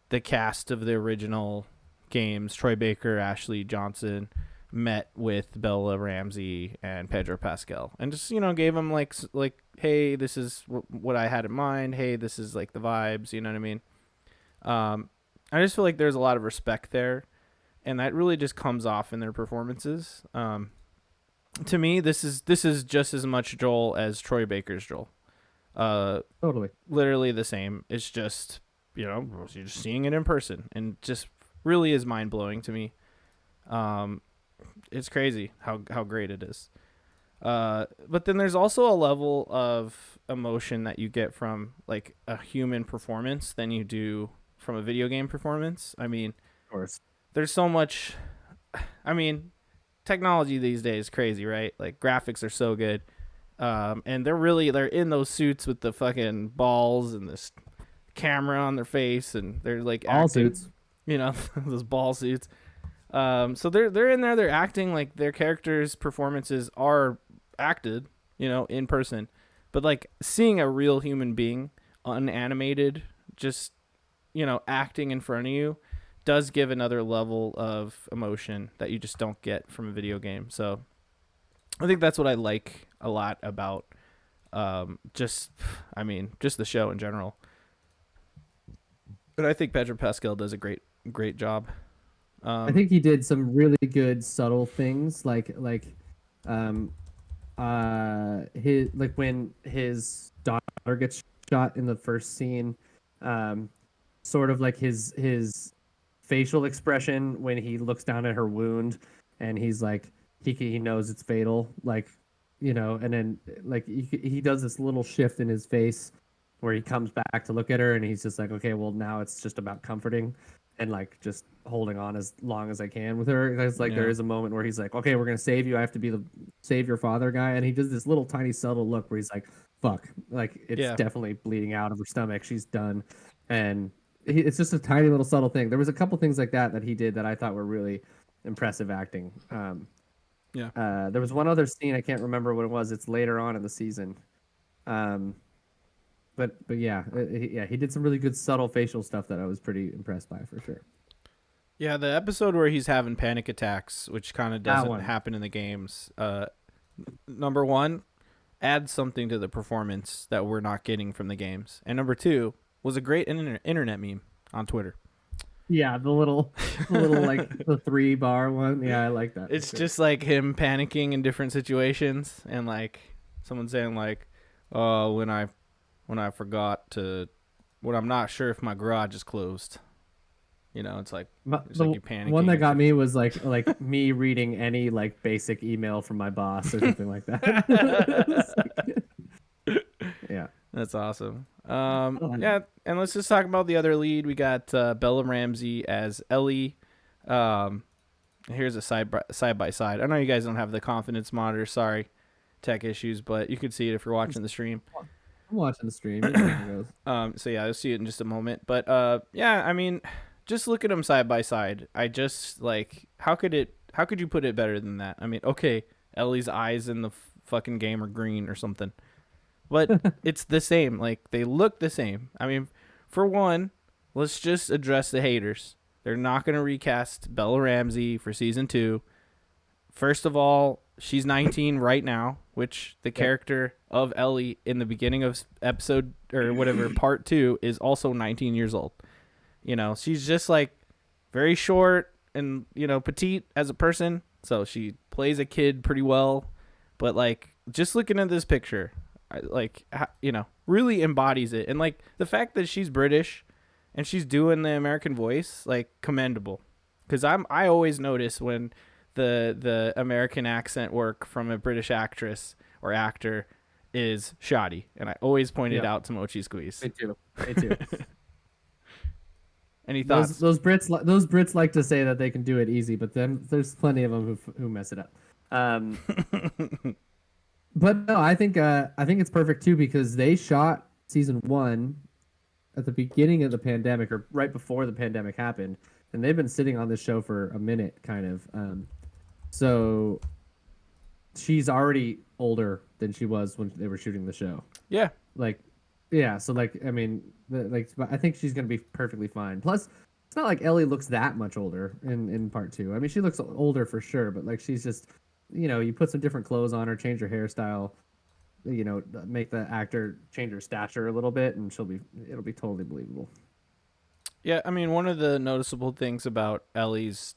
the cast of the original games, Troy Baker, Ashley Johnson, met with Bella Ramsey and Pedro Pascal, and just gave them like hey, this is what I had in mind. Hey, this is like the vibes. You know what I mean? I just feel like there's a lot of respect there, and that really just comes off in their performances. To me, this is just as much Joel as Troy Baker's Joel. Totally. Literally the same. It's just you're just seeing it in person, and just really is mind blowing to me. It's crazy how great it is. But then there's also a level of emotion that you get from like a human performance than you do from a video game performance. I mean, Of course. there's so much. I mean, technology these days is crazy, right? Like graphics are so good, and they're in those suits with the fucking balls and this camera on their face, and they're like All acting, suits. those ball suits. So they're in there, they're acting like their characters' performances are acted, in person, but like seeing a real human being, unanimated, just acting in front of you, does give another level of emotion that you just don't get from a video game. So I think that's what I like a lot about just the show in general. But I think Pedro Pascal does a great job. I think he did some really good subtle things like his like when his daughter gets shot in the first scene, um, sort of like his facial expression when he looks down at her wound, and he's like he knows it's fatal, like and then like he does this little shift in his face where he comes back to look at her, and he's just like, okay, well now it's just about comforting and like just holding on as long as I can with her. It's like there is a moment where he's like, okay, we're gonna save you. I have to be the save your father guy, and he does this little tiny subtle look where he's like, fuck, like it's definitely bleeding out of her stomach. She's done, and it's just a tiny little subtle thing. There was a couple things like that he did that I thought were really impressive acting. There was one other scene, I can't remember what it was. It's later on in the season. But yeah, he did some really good subtle facial stuff that I was pretty impressed by for sure. Yeah, the episode where he's having panic attacks, which kind of doesn't happen in the games. Number one, add something to the performance that we're not getting from the games. And number two, was a great internet meme on Twitter. Yeah, the little like the 3-bar one. Yeah, I like that. It's just like him panicking in different situations, and like someone saying like, "Oh, when I forgot to, when I'm not sure if my garage is closed." It's like you panicking. One that got me was like me reading any like basic email from my boss or something like that. Yeah. That's awesome. Yeah, and let's just talk about the other lead. We got Bella Ramsey as Ellie. Here's a side by side. I know you guys don't have the confidence monitor. Sorry, tech issues, but you can see it if you're watching the stream. I'm watching the stream. So yeah, you'll see it in just a moment. But yeah, I mean, just look at them side by side. I just like how could you put it better than that? I mean, okay, Ellie's eyes in the fucking game are green or something. But it's the same. Like, they look the same. I mean, for one, let's just address the haters. They're not going to recast Bella Ramsey for season 2. First of all, she's 19 right now, which the character of Ellie in the beginning of episode or whatever, part 2, is also 19 years old. She's just like very short and, petite as a person. So she plays a kid pretty well. But like, just looking at this picture, really embodies it. And like the fact that she's British and she's doing the American voice, like, commendable. Because I always notice when the American accent work from a British actress or actor is shoddy, and I always point it out to Mochi Squeeze. Me too. Any thoughts? Those Brits like to say that they can do it easy, but then there's plenty of them who mess it up. But no, I think it's perfect too, because they shot season 1 at the beginning of the pandemic, or right before the pandemic happened, and they've been sitting on this show for a minute, kind of. So she's already older than she was when they were shooting the show. Yeah. So I mean, I think she's gonna be perfectly fine. Plus, it's not like Ellie looks that much older in part 2. I mean, she looks older for sure, but like she's just. You put some different clothes on her, change her hairstyle, make the actor change her stature a little bit, and it'll be totally believable. Yeah, I mean, one of the noticeable things about Ellie's,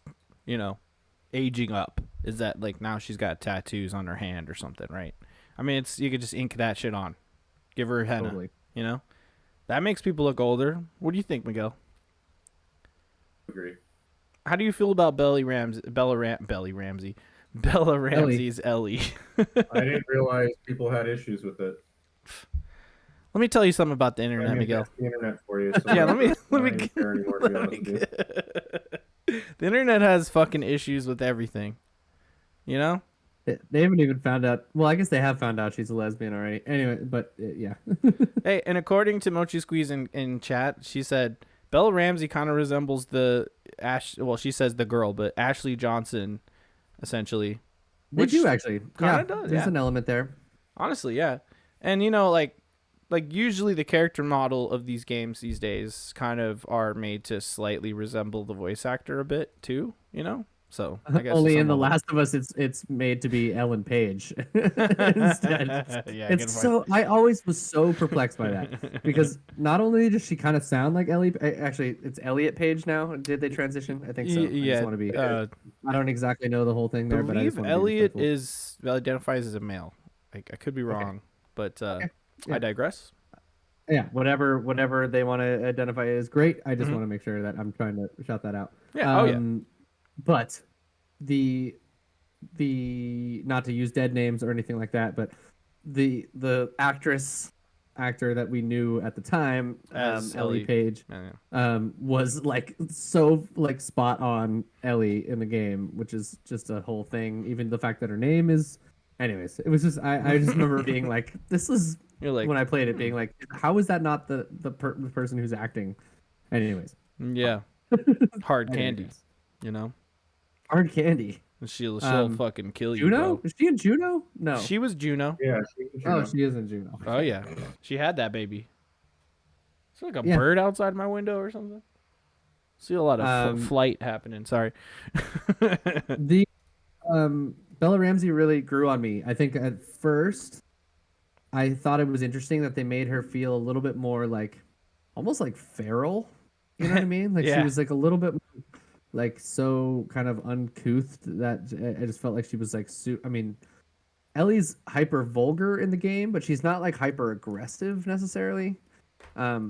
aging up is that like now she's got tattoos on her hand or something, right? I mean, you could just ink that shit on, give her a henna, Totally. That makes people look older. What do you think, Miguel? Agree. How do you feel about Bella Ramsey's Ellie? I didn't realize people had issues with it. Let me tell you something about the internet, Miguel. The internet for you. So yeah, let me. The internet has fucking issues with everything. They haven't even found out. Well, I guess they have found out she's a lesbian already. Anyway, but yeah. Hey, and according to Mochi Squeeze in chat, she said Bella Ramsey kind of resembles well, she says the girl, but Ashley Johnson. Essentially, they do actually kind of does. There's an element there. Honestly, yeah, and like usually the character model of these games these days kind of are made to slightly resemble the voice actor a bit too. So I guess Only to in The some Last of Us, it's made to be Ellen Page instead. Yeah, It's so I always was so perplexed by that because not only does she kind of sound like Ellie, actually it's Elliot Page now. Did they transition? I think so. I just yeah, want to be. I don't exactly know the whole thing there, but I just believe want to be Elliot respectful. identifies as a male. I could be wrong, but Okay. Yeah. I digress. Yeah, whatever they want to identify as great. I just Mhm. want to make sure that I'm trying to shout that out. Yeah. Oh yeah. But the not to use dead names or anything like that, but the actor that we knew at the time, As Ellie Ellie. Page, Yeah. was like so like spot on Ellie in the game, which is just a whole thing. Even the fact that her name is, anyways, it was just I just remember being like, this is You're like, when I played it, being like, how is that not the person who's acting? Anyways, yeah, hard candy, anyways. you know. Hard candy. She'll Um, fucking kill you, Juno? bro. Is she in Juno? No. She was Juno. Yeah, Oh, she is in Juno. Oh yeah, she had that baby. It's like a Yeah. bird outside my window or something. See a lot of flight happening. Sorry. The Bella Ramsey really grew on me. I think at first I thought it was interesting that they made her feel a little bit more like almost like feral. You know what I mean? Like she Yeah. was like a little bit like so kind of uncouth that I just felt like she was like I mean, Ellie's hyper vulgar in the game, but she's not like hyper aggressive necessarily. I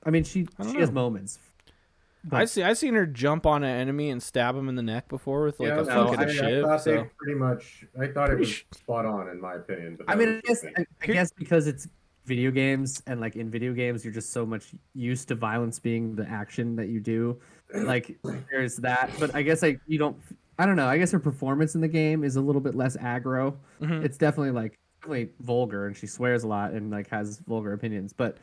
mean, she don't has know. moments. I seen her jump on an enemy and stab him in the neck before with like a fucking I shiv. thought So they pretty much. I thought it was spot on in my opinion. But I that mean, was I guess because it's video games, and like in video games, you're just so much used to violence being the action that you do. Like there's that, but I guess like you don't. I don't know. I guess her performance in the game is a little bit less aggro. Mhm. It's definitely vulgar, and she swears a lot and like has vulgar opinions. But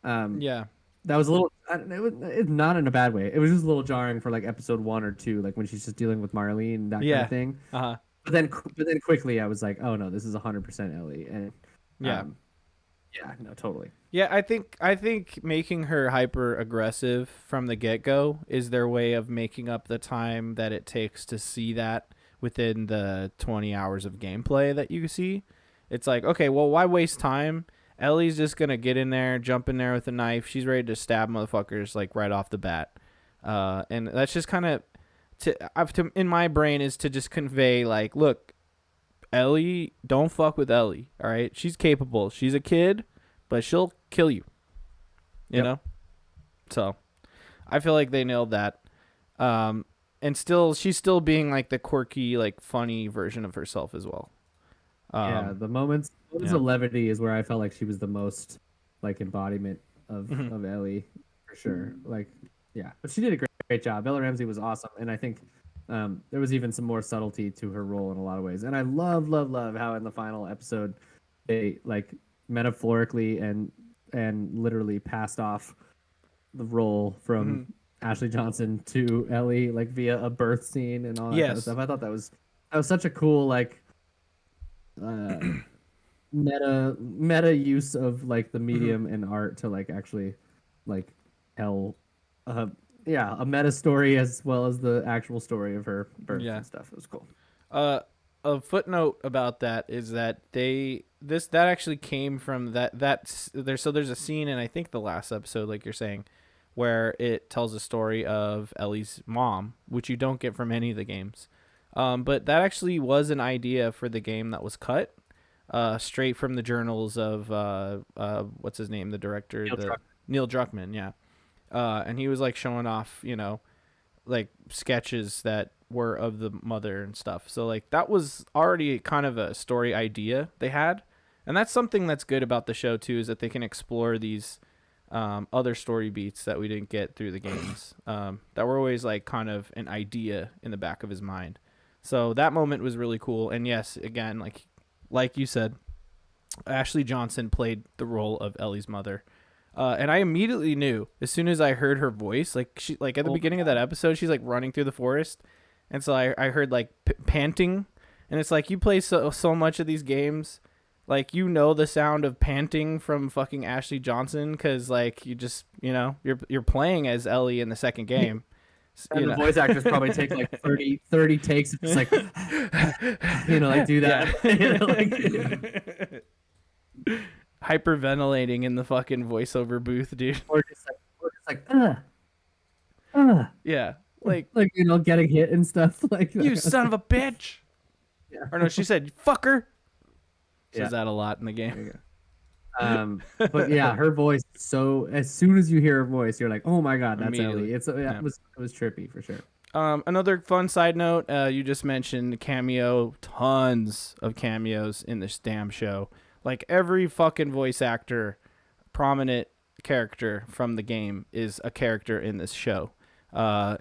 yeah, that was a little. It's not in a bad way. It was just a little jarring for like episode 1 or 2, like when she's just dealing with Marlene, that kind Yeah. of thing. uh-huh. But then quickly, I was like, oh no, this is 100% Ellie, and Yeah. yeah, no, totally. Yeah, I think making her hyper aggressive from the get-go is their way of making up the time that it takes to see that within the 20 hours of gameplay that you see. It's like, okay, well, why waste time? Ellie's just going to get in there, jump in there with a knife. She's ready to stab motherfuckers like right off the bat. And that's just kind of in my brain is to just convey like, look, Ellie, don't fuck with Ellie, all right? She's capable. She's a kid, but she'll kill you. You know? So, I feel like they nailed that. And she's still being like the quirky, like funny version of herself as well. Yeah, the moments of levity is where I felt like she was the most like embodiment of Ellie for sure. Like, yeah, but she did a great job. Bella Ramsey was awesome, and I think there was even some more subtlety to her role in a lot of ways. And I love how in the final episode they like metaphorically and literally passed off the role from Ashley Johnson to Ellie, like via a birth scene and all that kind of stuff. I thought that was such a cool like meta use of like the medium and art to like actually like tell a meta story as well as the actual story of her birth and stuff. It was cool. A footnote about that is that that actually came from there's a scene in I think the last episode, like you're saying, where it tells a story of Ellie's mom, which you don't get from any of the games. But that actually was an idea for the game that was cut straight from the journals of what's his name, the director, Neil Druckmann, yeah. And he was like showing off, like sketches that were of the mother and stuff. So like that was already kind of a story idea they had. And that's something that's good about the show too, is that they can explore these other story beats that we didn't get through the games that were always like kind of an idea in the back of his mind. So that moment was really cool. And yes, again, like you said, Ashley Johnson played the role of Ellie's mother. And I immediately knew as soon as I heard her voice, like she, like at the beginning of that episode, she's like running through the forest. And so I heard like panting, and it's like you play so much of these games, like the sound of panting from fucking Ashley Johnson, because like you just you're playing as Ellie in the second game, And you the know. voice actors probably take like 30 takes of just like, like do that. Hyperventilating in the fucking voiceover booth, dude. Or just like, Yeah, like getting hit and stuff like that. you son of a bitch. Yeah. Or no, she said fucker. Yeah. Says that a lot in the game. But yeah, her voice. So as soon as you hear her voice, you're like, oh my god, that's Immediately. Ellie. Yeah. It was trippy for sure. Another fun side note, you just mentioned cameo, tons of cameos in this damn show. Like every fucking voice actor, prominent character from the game is a character in this show.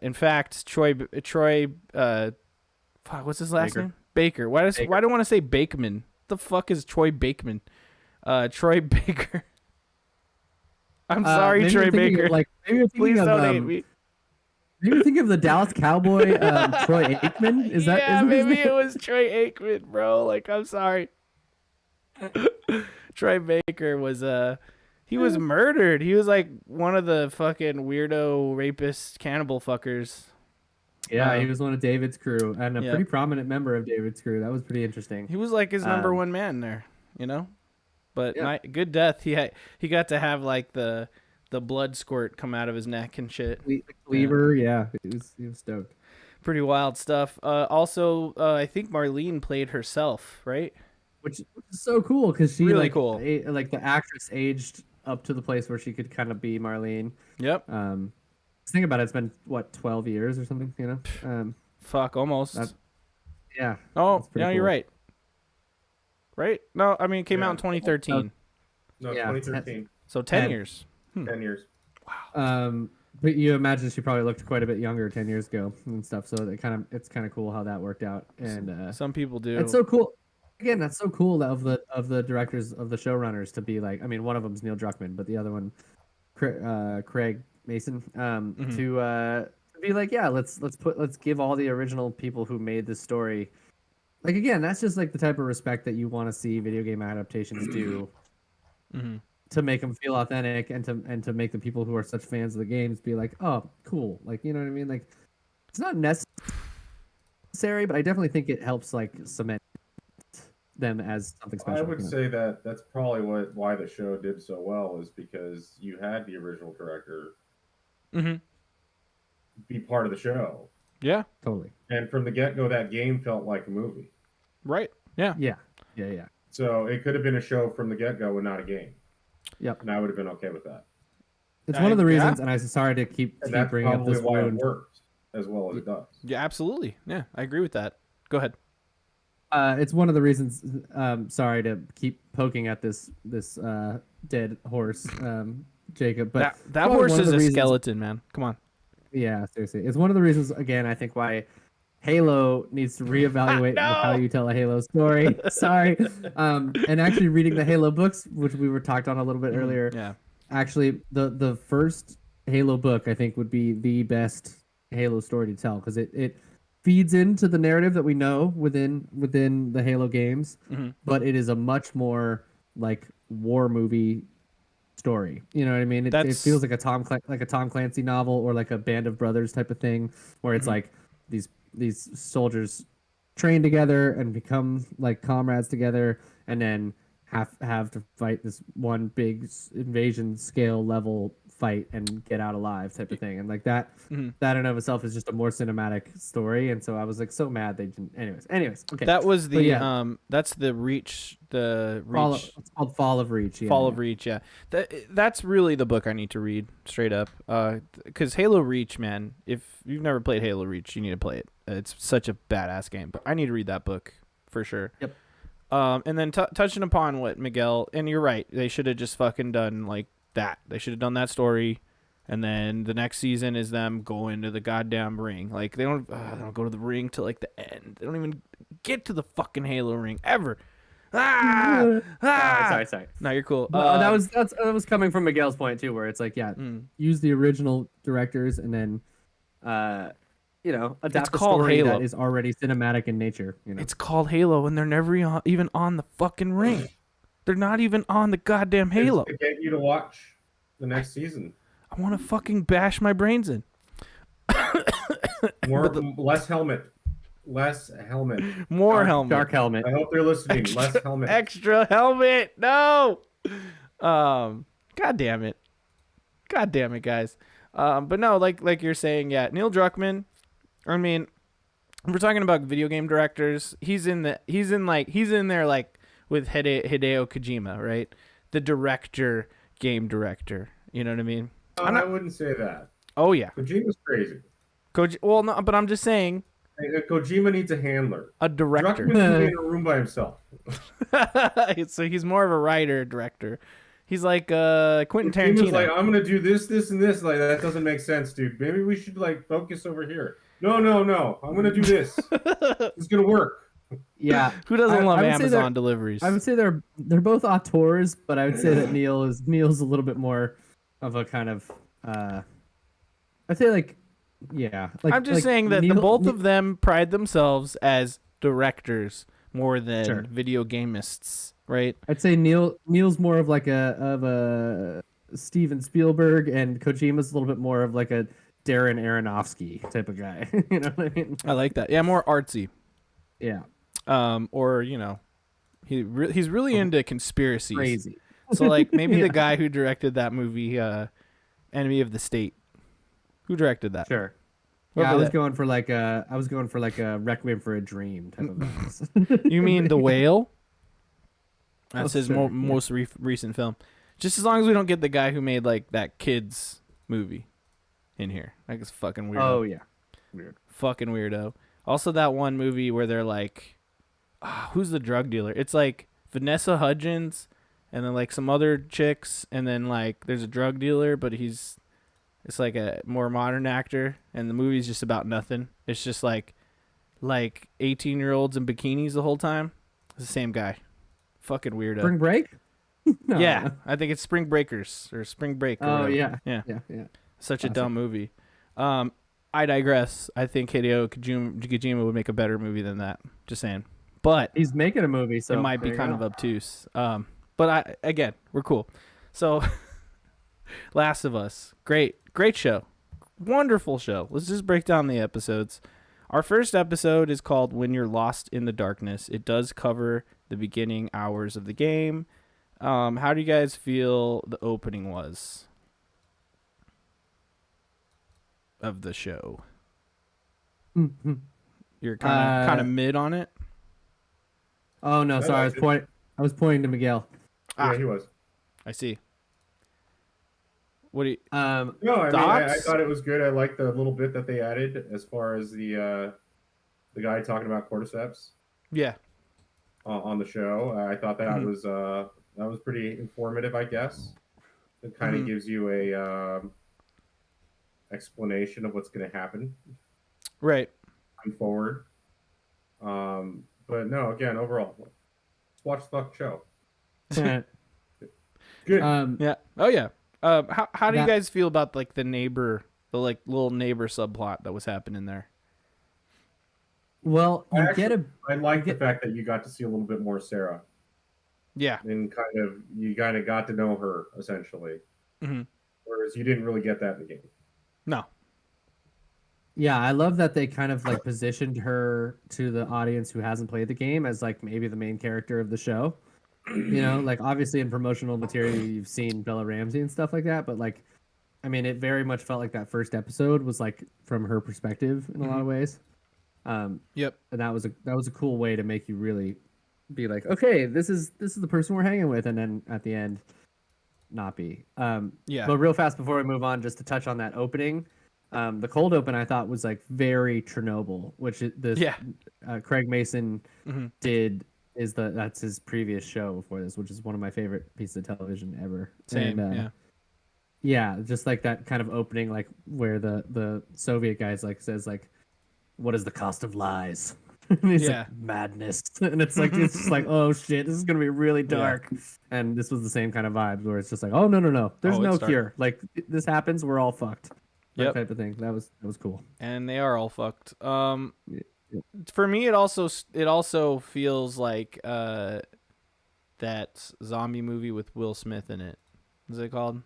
In fact, Troy, what's his last name? Baker. Why do I want to say Bakeman? The fuck is Troy Bakeman? Troy Baker. I'm sorry, Troy Baker. Please don't hate me. Maybe think of the Dallas Cowboy, Troy Aikman. Is that? Yeah, maybe it was Troy Aikman, bro. Like, I'm sorry. Troy Baker was he was murdered. He was like one of the fucking weirdo rapist cannibal fuckers. Yeah, he was one of David's crew and a pretty prominent member of David's crew. That was pretty interesting. He was like his number one man there, you know. But good death. He got to have like the blood squirt come out of his neck and shit. Cleaver, he was stoked. Pretty wild stuff. Also, I think Marlene played herself, right? Which is so cool because she really cool. Like the actress aged up to the place where she could kind of be Marlene. Yep. Think about it. It's been what 12 years or something, you know? Fuck, almost. Yeah. Oh, yeah, cool. You're right. Right? No, I mean it came out in 2013. No, 2013. So 10 years. 10 years. Wow. But you imagine she probably looked quite a bit younger 10 years ago and stuff. So it's kind of cool how that worked out. And some people do. It's so cool. Again, that's so cool of the directors of the showrunners to be like. I mean, one of them's Neil Druckmann, but the other one, Craig Mason, to be like, yeah, let's give all the original people who made this story. Like again, that's just like the type of respect that you want to see video game adaptations do. To make them feel authentic and to make the people who are such fans of the games be like, oh, cool. Like, you know what I mean? Like, it's not necessary, but I definitely think it helps like cement them as something special. I would say that that's probably why the show did so well is because you had the original director be part of the show. Yeah, totally. And from the get-go, that game felt like a movie. Right. Yeah. Yeah. So it could have been a show from the get-go and not a game. Yep. And I would have been okay with that. It's one of the reasons, and I'm sorry to keep bringing up this why wound. It works as well as it does. Yeah, absolutely. Yeah, I agree with that. Go ahead. It's one of the reasons. Sorry to keep poking at this dead horse, Jacob. But that horse is a skeleton, man. Come on. Yeah, seriously, it's one of the reasons. Again, I think why Halo needs to reevaluate how you tell a Halo story. Sorry. And actually reading the Halo books, which we were talked on a little bit earlier. Yeah. Actually, the first Halo book I think would be the best Halo story to tell because it feeds into the narrative that we know within the Halo games, but it is a much more like war movie story. You know what I mean? It feels like a Tom Clancy novel or like a Band of Brothers type of thing, where it's like these soldiers train together and become like comrades together, and then have to fight this one big invasion scale level fight and get out alive type of thing. And like that in and of itself is just a more cinematic story. And so I was like so mad they didn't. Anyways, okay. That was that's the Reach. It's called Fall of Reach. Yeah, Fall of Reach. Yeah, that's really the book I need to read straight up. Because Halo Reach, man, if you've never played Halo Reach, you need to play it. It's such a badass game. But I need to read that book for sure. Yep. And then touching upon what Miguel, and you're right, they should have just fucking done like that. They should have done that story, and then the next season is them going to the goddamn ring. Like they don't go to the ring till like the end. They don't even get to the fucking Halo ring ever. Sorry. No, you're cool. That was coming from Miguel's point too, where it's like, use the original directors and then, adapt a story that is already cinematic in nature. You know, it's called Halo, and they're never even on the fucking ring. They're not even on the goddamn Halo. To get you to watch the next season. I want to fucking bash my brains in. Less helmet. Less helmet. More helmet. Dark helmet. I hope they're listening. Less helmet. Extra helmet. No. God damn it. God damn it, guys. But no, like you're saying, yeah, Neil Druckmann. I mean, if we're talking about video game directors, he's in there like with Hideo Kojima, right? The director, game director. You know what I mean? I wouldn't say that. Oh yeah. Kojima's crazy. Well, no, but I'm just saying. Kojima needs a handler. A director. Druckmann can be in a room by himself. So he's more of a writer, director. He's like Quentin Tarantino. Like, I'm gonna do this, and this. Like, that doesn't make sense, dude. Maybe we should like focus over here. No. I'm gonna do this. It's gonna work. Yeah. Who doesn't love Amazon deliveries? I would say they're both auteurs, but I would say that Neil's a little bit more of a kind of I'd say like I'm just saying that both of them pride themselves as directors more than video gamists, right? I'd say Neil's more of like a Steven Spielberg, and Kojima's a little bit more of like a Darren Aronofsky type of guy. You know what I mean? I like that. Yeah, more artsy. Yeah. Or he's really into conspiracies. Crazy. So like maybe the guy who directed that movie, Enemy of the State. Who directed that? Sure. Yeah, I was going for like a Requiem for a Dream type of thing. You mean The Whale? That's his most recent film. Just as long as we don't get the guy who made like that kids movie in here. Like it's fucking weird. Oh yeah. Weird. Fucking weirdo. Also that one movie where they're like, who's the drug dealer? It's like Vanessa Hudgens and then like some other chicks, and then like there's a drug dealer, but it's like a more modern actor, and the movie's just about nothing. It's just like 18-year-olds in bikinis the whole time. It's the same guy. Fucking weirdo. Spring Break? No. Yeah, I think it's Spring Breakers or Spring Break. Or whatever. Yeah. Such a dumb movie. I digress. I think Hideo Kojima would make a better movie than that. Just saying. But he's making a movie, so it might be kind of obtuse. But we're cool. So Last of Us. Great show. Wonderful show. Let's just break down the episodes. Our first episode is called When You're Lost in the Darkness. It does cover the beginning hours of the game. How do you guys feel the opening was of the show? Mm-hmm. You're kind of mid on it. Oh no, sorry. I was pointing to Miguel. Yeah, he was. I see. What do you? No, I thought it was good. I liked the little bit that they added as far as the guy talking about cordyceps. Yeah. On the show, I thought that was pretty informative. I guess it kind of gives you a explanation of what's going to happen, right, going forward. But no, again, overall, let's watch the fucking show. Good. Yeah. Oh yeah. How do you guys feel about like the little neighbor subplot that was happening there? Well, I like the fact that you got to see a little bit more Sarah. Yeah. And you kind of got to know her essentially. Mm-hmm. Whereas you didn't really get that in the game. No. Yeah, I love that they kind of like positioned her to the audience who hasn't played the game as like maybe the main character of the show. You know, like obviously in promotional material you've seen Bella Ramsey and stuff like that, but like, I mean, it very much felt like that first episode was like from her perspective in a lot of ways. Yep. And that was a cool way to make you really be like, okay, this is the person we're hanging with, and then at the end, not be. Yeah. But real fast before we move on, just to touch on that opening, the cold open I thought was like very Chernobyl, which Craig Mason did. That's his previous show before this, which is one of my favorite pieces of television ever. Same. And, yeah, just like that kind of opening, like where the Soviet guys like says like, "What is the cost of lies?" And he's like, "Madness," and it's just like, oh shit, this is gonna be really dark. Yeah. And this was the same kind of vibes where it's just like, oh no, there's no cure. Like this happens, we're all fucked. That type of thing. That was cool. And they are all fucked. For me, it also feels like that zombie movie with Will Smith in it. What's it called?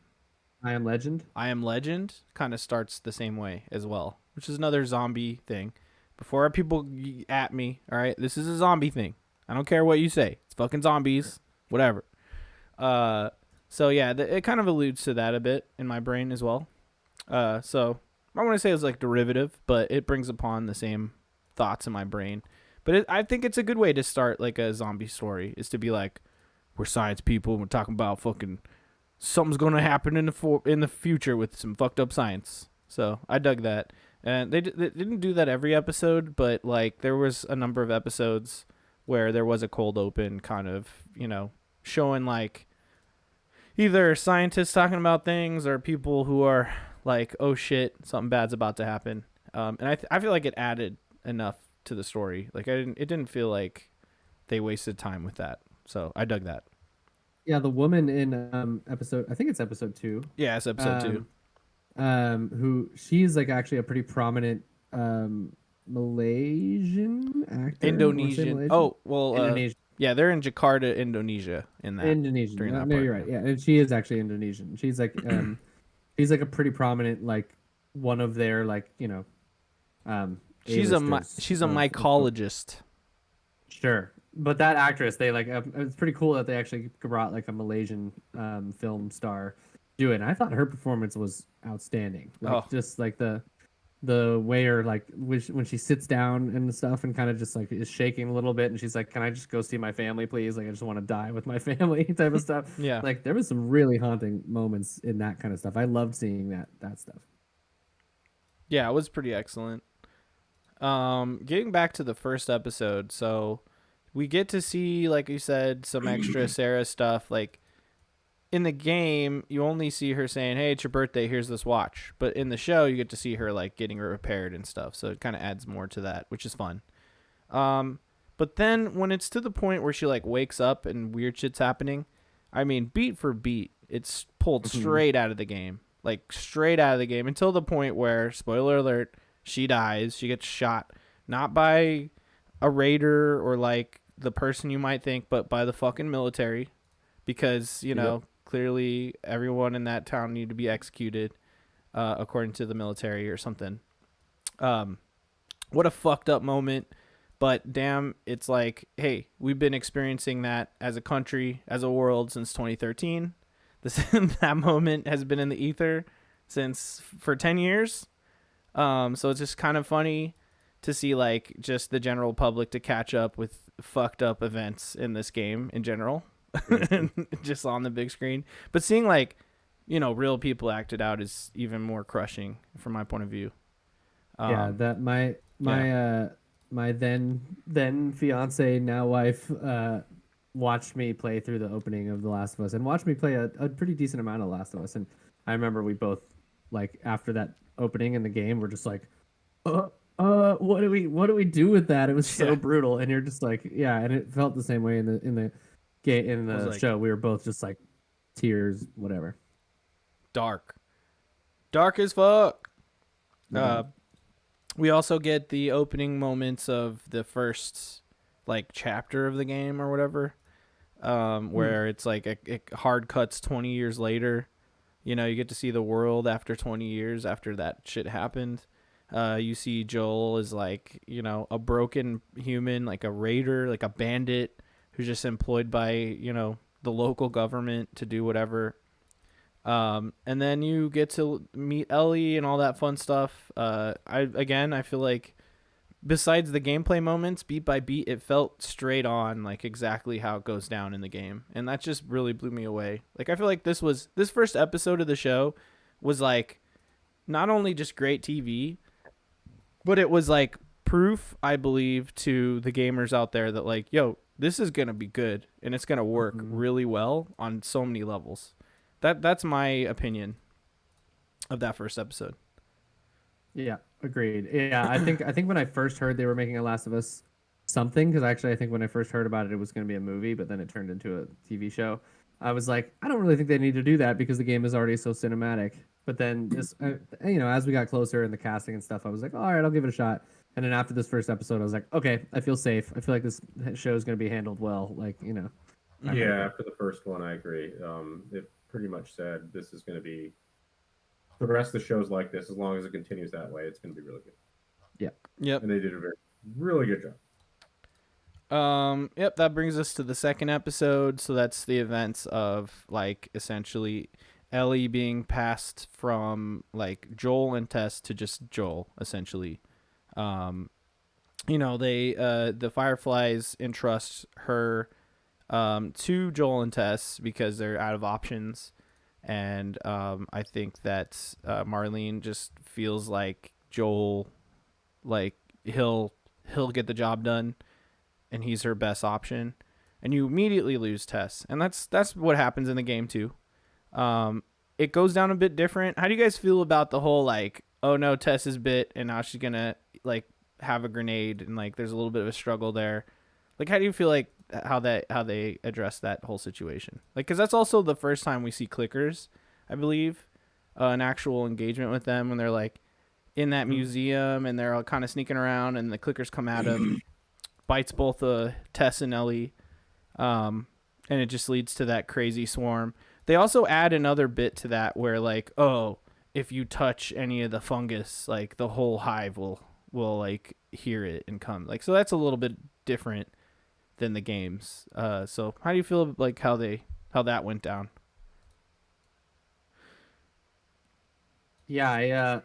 I Am Legend. I Am Legend kind of starts the same way as well, which is another zombie thing. Before people at me, all right, this is a zombie thing. I don't care what you say. It's fucking zombies, whatever. So yeah, it kind of alludes to that a bit in my brain as well. So I want to say it's like derivative, but it brings upon the same thoughts in my brain. But I think it's a good way to start like a zombie story, is to be like, we're science people. We're talking about fucking something's going to happen in the future with some fucked up science. So I dug that. And they didn't do that every episode, but like there was a number of episodes where there was a cold open kind of, showing like either scientists talking about things or people who are like, oh shit, something bad's about to happen. And I feel like it added enough to the story. Like it didn't feel like they wasted time with that. So I dug that. Yeah, the woman in episode, I think it's episode 2. Yeah, it's episode 2. Who she's like actually a pretty prominent Malaysian actor. Indonesian. Malaysian? Oh, well, Indonesian. Yeah, they're in Jakarta, Indonesia in that. Indonesian. During that No, part, you're right. Yeah, and she is actually Indonesian. She's like she's like a pretty prominent, like one of their like, She's a A-listers of- mycologist. Sure. But that actress, they like it's pretty cool that they actually brought like a Malaysian film star do it. And I thought her performance was outstanding. Like just like the way her like when she sits down and stuff and kind of just like is shaking a little bit and she's like, "Can I just go see my family, please? Like I just want to die with my family," type of stuff. Yeah. Like there was some really haunting moments in that kind of stuff. I loved seeing that stuff. Yeah, it was pretty excellent. Getting back to the first episode, so we get to see, like you said, some extra Sarah stuff. Like in the game, you only see her saying, "Hey, it's your birthday. Here's this watch." But in the show, you get to see her like getting it repaired and stuff. So it kind of adds more to that, which is fun. But then when it's to the point where she like wakes up and weird shit's happening, I mean, beat for beat, it's pulled straight out of the game, like straight out of the game, until the point where, spoiler alert, she dies. She gets shot, not by a raider or like the person you might think, but by the fucking military, because clearly everyone in that town needed to be executed according to the military or something. What a fucked up moment, but damn, it's like, hey, we've been experiencing that as a country, as a world, since 2013. That moment has been in the ether for 10 years. So it's just kind of funny to see like just the general public to catch up with fucked up events in this game in general, just on the big screen. But seeing like, real people acted out is even more crushing from my point of view. That my then fiance, now wife, watched me play through the opening of The Last of Us and watched me play a pretty decent amount of The Last of Us. And I remember we both, like, after that opening in the game, we're just like, what do we do with that? It was so brutal. And you're just like, yeah. And it felt the same way in the show. We were both just like tears, whatever. Dark as fuck. We also get the opening moments of the first like chapter of the game or whatever, where it's like it hard cuts 20 years later. You get to see the world after 20 years after that shit happened. You see Joel is like, a broken human, like a raider, like a bandit who's just employed by, the local government to do whatever. And then you get to meet Ellie and all that fun stuff. I feel like besides the gameplay moments, beat by beat, it felt straight on, like exactly how it goes down in the game. And that just really blew me away. Like, I feel like this first episode of the show was like not only just great TV, but it was like proof, I believe, to the gamers out there that like, yo, this is going to be good and it's going to work really well on so many levels. That's my opinion of that first episode. Yeah, agreed. Yeah, I think when I first heard they were making a Last of Us something, because actually I think when I first heard about it, it was going to be a movie, but then it turned into a TV show. I was like, I don't really think they need to do that because the game is already so cinematic. But then this, as we got closer in the casting and stuff, I was like, all right, I'll give it a shot. And then after this first episode, I was like, okay, I feel safe. I feel like this show is going to be handled well. Like, Yeah, after the first one, I agree. It pretty much said this is going to be the rest of the show's like this. As long as it continues that way, it's going to be really good. Yep. And they did a really good job. Yep, that brings us to the second episode. So that's the events of like essentially Ellie being passed from like Joel and Tess to just Joel, essentially. You know, they the Fireflies entrust her to Joel and Tess because they're out of options. And I think that Marlene just feels like Joel, like he'll get the job done, and he's her best option. And you immediately lose Tess, and that's what happens in the game too. It goes down a bit different. How do you guys feel about the whole like, oh no, Tess is bit, and now she's gonna like have a grenade, and like there's a little bit of a struggle there. Like, how do you feel like how they address that whole situation? Like, because that's also the first time we see clickers, I believe, an actual engagement with them when they're like in that museum and they're all kind of sneaking around, and the clickers come at them, bites both Tess and Ellie, and it just leads to that crazy swarm. They also add another bit to that where like, oh, if you touch any of the fungus, like the whole hive will like hear it and come. Like, so that's a little bit different than the games. So how do you feel like how that went down? Yeah, I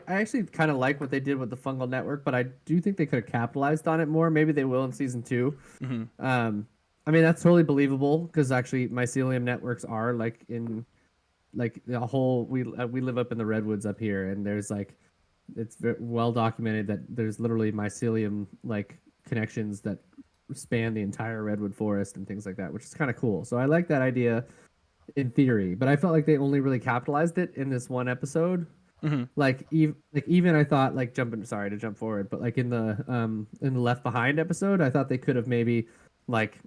actually kind of like what they did with the fungal network, but I do think they could have capitalized on it more. Maybe they will in season 2. Mm-hmm. I mean, that's totally believable because actually mycelium networks are like in like a whole. We live up in the redwoods up here, and there's like it's well documented that there's literally mycelium like connections that span the entire redwood forest and things like that, which is kind of cool. So I like that idea in theory, but I felt like they only really capitalized it in this one episode. Mm-hmm. Like even I thought like sorry to jump forward, but like in the Left Behind episode, I thought they could have maybe like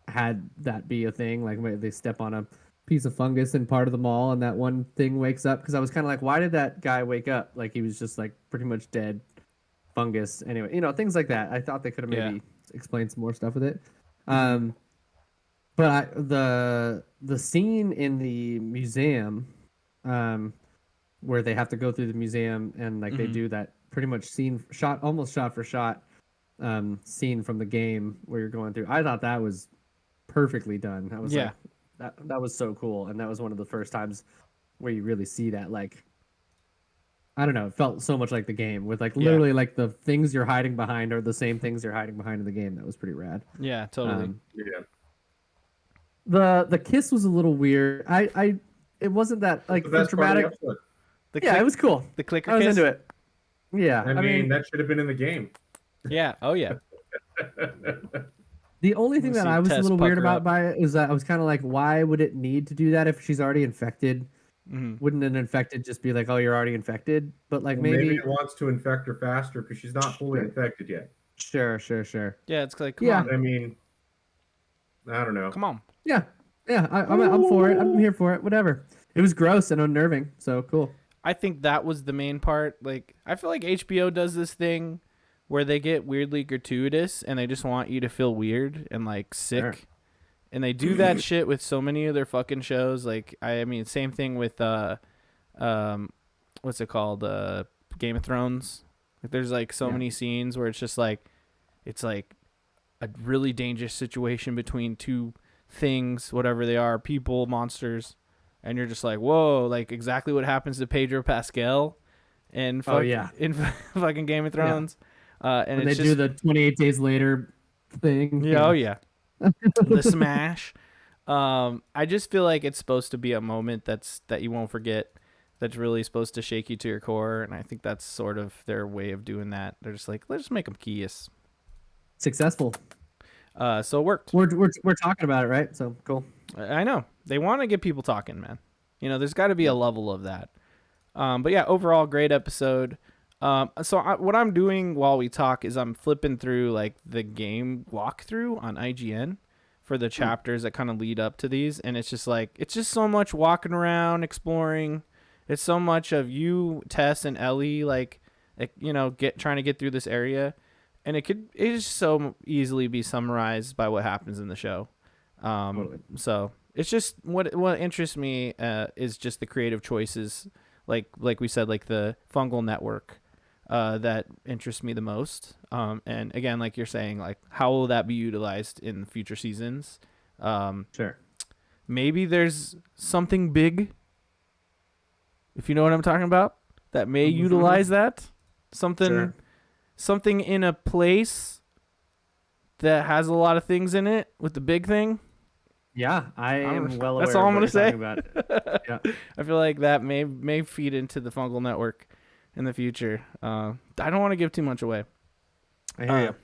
had that be a thing, like they step on a piece of fungus in part of the mall and that one thing wakes up, because I was kind of like, why did that guy wake up? Like he was just like pretty much dead fungus anyway, things like that. I thought they could have maybe explained some more stuff with it. But the scene in the museum where they have to go through the museum and like they do that pretty much almost shot for shot scene from the game where you're going through, I thought that was perfectly done. I was like, that was so cool, and that was one of the first times where you really see that. Like, I don't know, it felt so much like the game with like literally like the things you're hiding behind are the same things you're hiding behind in the game. That was pretty rad. Yeah, totally. The kiss was a little weird. It wasn't that like dramatic. It was cool. The clicker I was kiss? into it. Yeah, I mean that should have been in the game. Yeah. Oh yeah. The only thing that I was a little weird about by it is that I was kind of like, why would it need to do that if she's already infected? Wouldn't an infected just be like, oh, you're already infected? But like maybe it wants to infect her faster because she's not fully infected yet. Sure. Yeah, it's like, come on. I mean, I don't know. Come on. Yeah. I'm for it. I'm here for it. Whatever. It was gross and unnerving. So cool. I think that was the main part. Like, I feel like HBO does this thing where they get weirdly gratuitous and they just want you to feel weird and like sick. Sure. And they do that shit with so many of their fucking shows. Like, I mean, same thing with what's it called? Game of Thrones. Like, there's like so many scenes where it's just like a really dangerous situation between two things, whatever they are, people, monsters, and you're just like, whoa, like exactly what happens to Pedro Pascal in fucking Game of Thrones. And when they do the 28 days later thing. Yeah, oh yeah. The smash. I just feel like it's supposed to be a moment that you won't forget, that's really supposed to shake you to your core, and I think that's sort of their way of doing that. They're just like, let's just make them kiss. Successful. So it worked. We're talking about it, right? So cool. I know they want to get people talking, man. There's got to be a level of that. But yeah, overall great episode. What I'm doing while we talk is I'm flipping through like the game walkthrough on IGN for the chapters that kind of lead up to these, and it's just so much walking around, exploring. It's so much of you, Tess, and Ellie, trying to get through this area, and it just so easily be summarized by what happens in the show. Totally. So It's just what interests me is just the creative choices, like we said, like the fungal network, that interests me the most. And again, like you're saying, like how will that be utilized in future seasons? Sure. Maybe there's something big, if you know what I'm talking about, that may utilize that. Something in a place that has a lot of things in it with the big thing. Yeah, I am well aware. That's all I'm gonna say. About. Yeah. I feel like that may feed into the fungal network in the future. I don't want to give too much away. I hear you.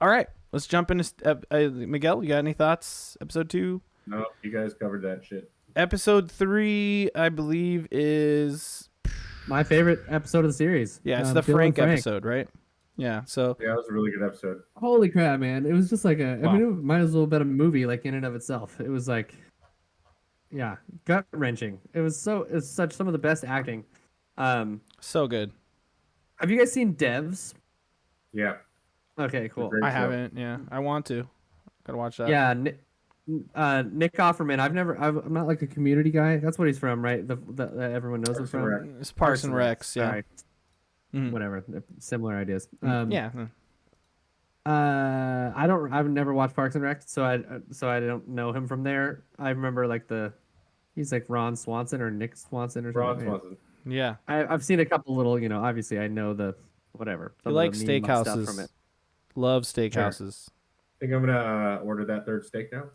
All right, let's jump into Miguel. You got any thoughts? Episode 2. No, you guys covered that shit. Episode 3, I believe, is my favorite episode of the series. Yeah, it's the Frank episode, right? Yeah. So yeah, it was a really good episode. Holy crap, man! It was just like I Wow. mean, it might as well have been a movie, like in and of itself. It was like, yeah, gut wrenching. It's such some of the best acting. So good. Have you guys seen Devs? Yeah. Okay, cool. I haven't. Yeah, I want to. Gotta watch that. Yeah, Nick Offerman. I'm not like a Community guy. That's what he's from, right? The everyone knows him from. It's Parks and Recs. Yeah. Right. Mhm. Whatever. Similar ideas. Yeah. I've never watched Parks and Rec, so I don't know him from there. I remember like he's like Ron Swanson or Nick Swanson or something. Ron Swanson. Yeah. I've seen a couple little, obviously I know the whatever. You like steakhouses. From it. Love steakhouses. I think I'm gonna order that third steak now.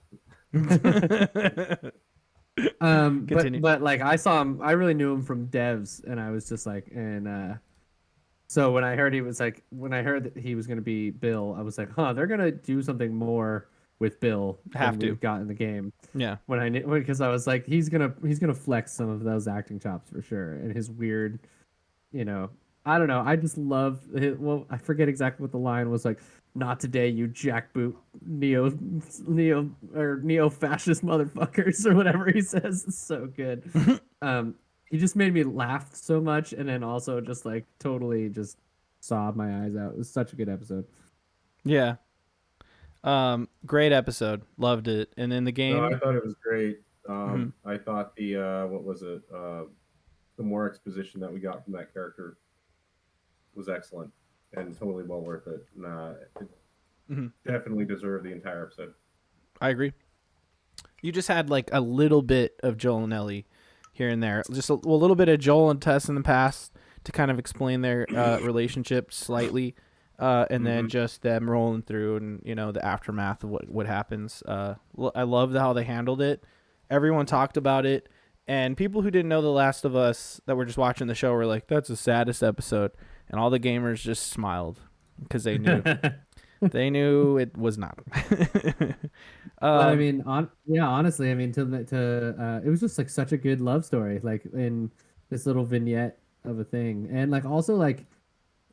But like I saw him, I really knew him from Devs, and I was just like, so when I heard that he was gonna be Bill, I was like, they're gonna do something more with Bill than we've got in the game. Yeah. Because I was like, he's gonna flex some of those acting chops for sure, and his weird, I don't know. I just love I forget exactly what the line was like. Not today, you jackboot neo fascist motherfuckers or whatever he says. It's so good. He just made me laugh so much, and then also just like totally just sobbed my eyes out. It was such a good episode. Yeah. Great episode. Loved it. And in the game, No, I thought it was great. I thought the what was it? The more exposition that we got from that character was excellent and totally well worth it. It definitely deserved the entire episode. I agree. You just had like a little bit of Joel and Ellie here and there, just a little bit of Joel and Tess in the past to kind of explain their relationship slightly, and then just them rolling through and the aftermath of what happens. I love how they handled it. Everyone talked about it, and people who didn't know The Last of Us that were just watching the show were like, "That's the saddest episode," and all the gamers just smiled because they knew. They knew it was not. I mean, honestly, I mean, it was just like such a good love story, like in this little vignette of a thing, and like also like,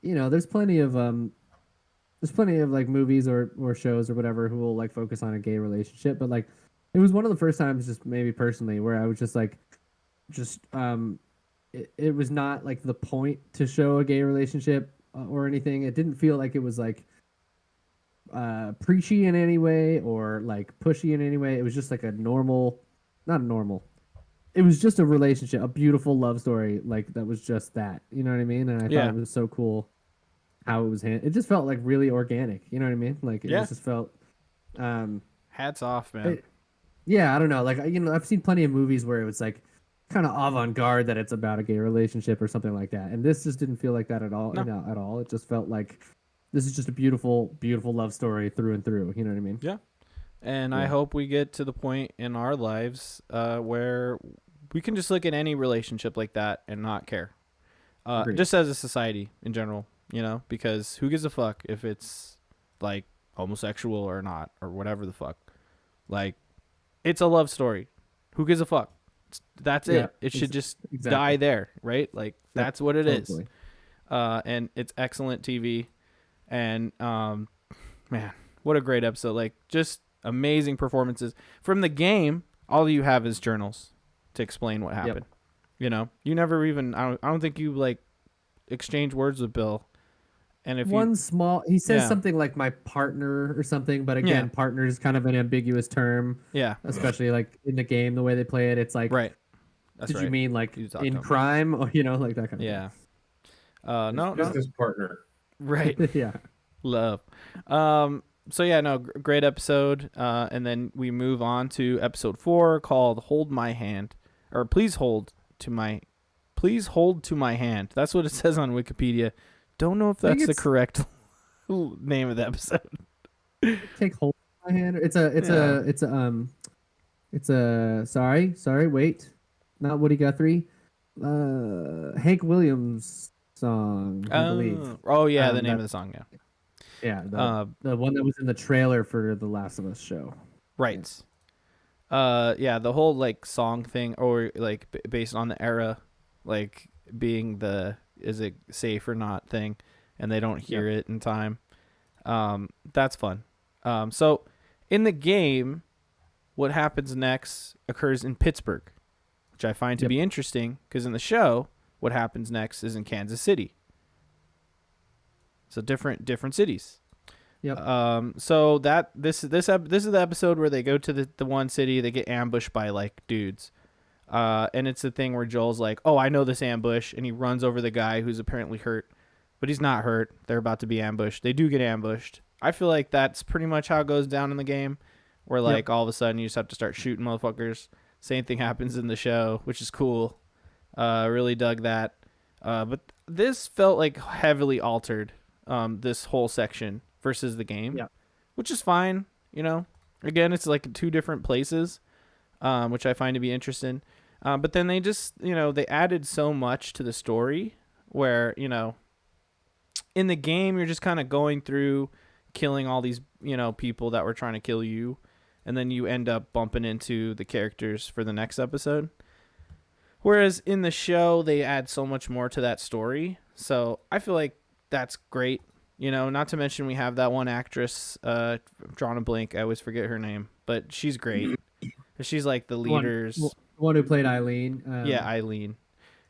there's plenty of like movies or shows or whatever who will like focus on a gay relationship, but like, it was one of the first times, just maybe personally, where I was just like, it was not like the point to show a gay relationship or anything. It didn't feel like it was like preachy in any way or like pushy in any way. It was just like it was just a relationship, a beautiful love story, like that was just that, you know what I mean? And I thought it was so cool how it was it just felt like really organic, you know what I mean? Like it just felt hats off, man. I don't know, like I've seen plenty of movies where it was like kind of avant-garde that it's about a gay relationship or something like that, and this just didn't feel like that at all. No. At all. It just felt like this is just a beautiful, beautiful love story through and through. You know what I mean? Yeah. And I hope we get to the point in our lives where we can just look at any relationship like that and not care. Just as a society in general, because who gives a fuck if it's like homosexual or not or whatever the fuck. Like, it's a love story. Who gives a fuck? That's it. It should just die there, right? Like, that's what it is. And it's excellent TV. And man, what a great episode. Like, just amazing performances from the game. All you have is journals to explain what happened. You never even I don't think you like exchange words with Bill, And if One small, he says Yeah. something like my partner or something, but again, Yeah. partner is kind of an ambiguous term, Yeah. especially like in the game, the way they play it. It's like, Right. That's did right. you mean like You talked in about me. crime or, like that kind of Yeah. His No. business partner. Right. thing. Yeah. Love. So yeah, no, great episode. And then we move on to episode 4 called "Hold My Hand," or Please hold to my hand. That's what it says on Wikipedia. Don't know if I think that's the it's- correct name of the episode. Take hold of my hand. Sorry, wait. Not Woody Guthrie. Hank Williams song, I believe. Oh yeah, the name That of the song. Yeah. Yeah, Uh, the one that was in the trailer for the Last of Us show. Right. Yeah, the whole like song thing, or like based on the era, like being the is it safe or not thing, and they don't hear it in time. That's fun. So in the game, what happens next occurs in Pittsburgh, which I find to be interesting because in the show, what happens next is in Kansas City. So different cities. Yep. So this is the episode where they go to the one city, they get ambushed by like dudes. And it's the thing where Joel's like, "Oh, I know this ambush," and he runs over the guy who's apparently hurt, but he's not hurt. They're about to be ambushed. They do get ambushed. I feel like that's pretty much how it goes down in the game, where like all of a sudden you just have to start shooting motherfuckers. Same thing happens in the show, which is cool. Really dug that. But this felt like heavily altered. This whole section versus the game, which is fine. Again, it's like 2 different places, which I find to be interesting. But then they just, they added so much to the story where, in the game, you're just kind of going through killing all these, people that were trying to kill you. And then you end up bumping into the characters for the next episode. Whereas in the show, they add so much more to that story. So I feel like that's great. Not to mention we have that one actress, drawing a blank. I always forget her name, but she's great. She's like the leaders. The one who played Eileen. Yeah, Eileen.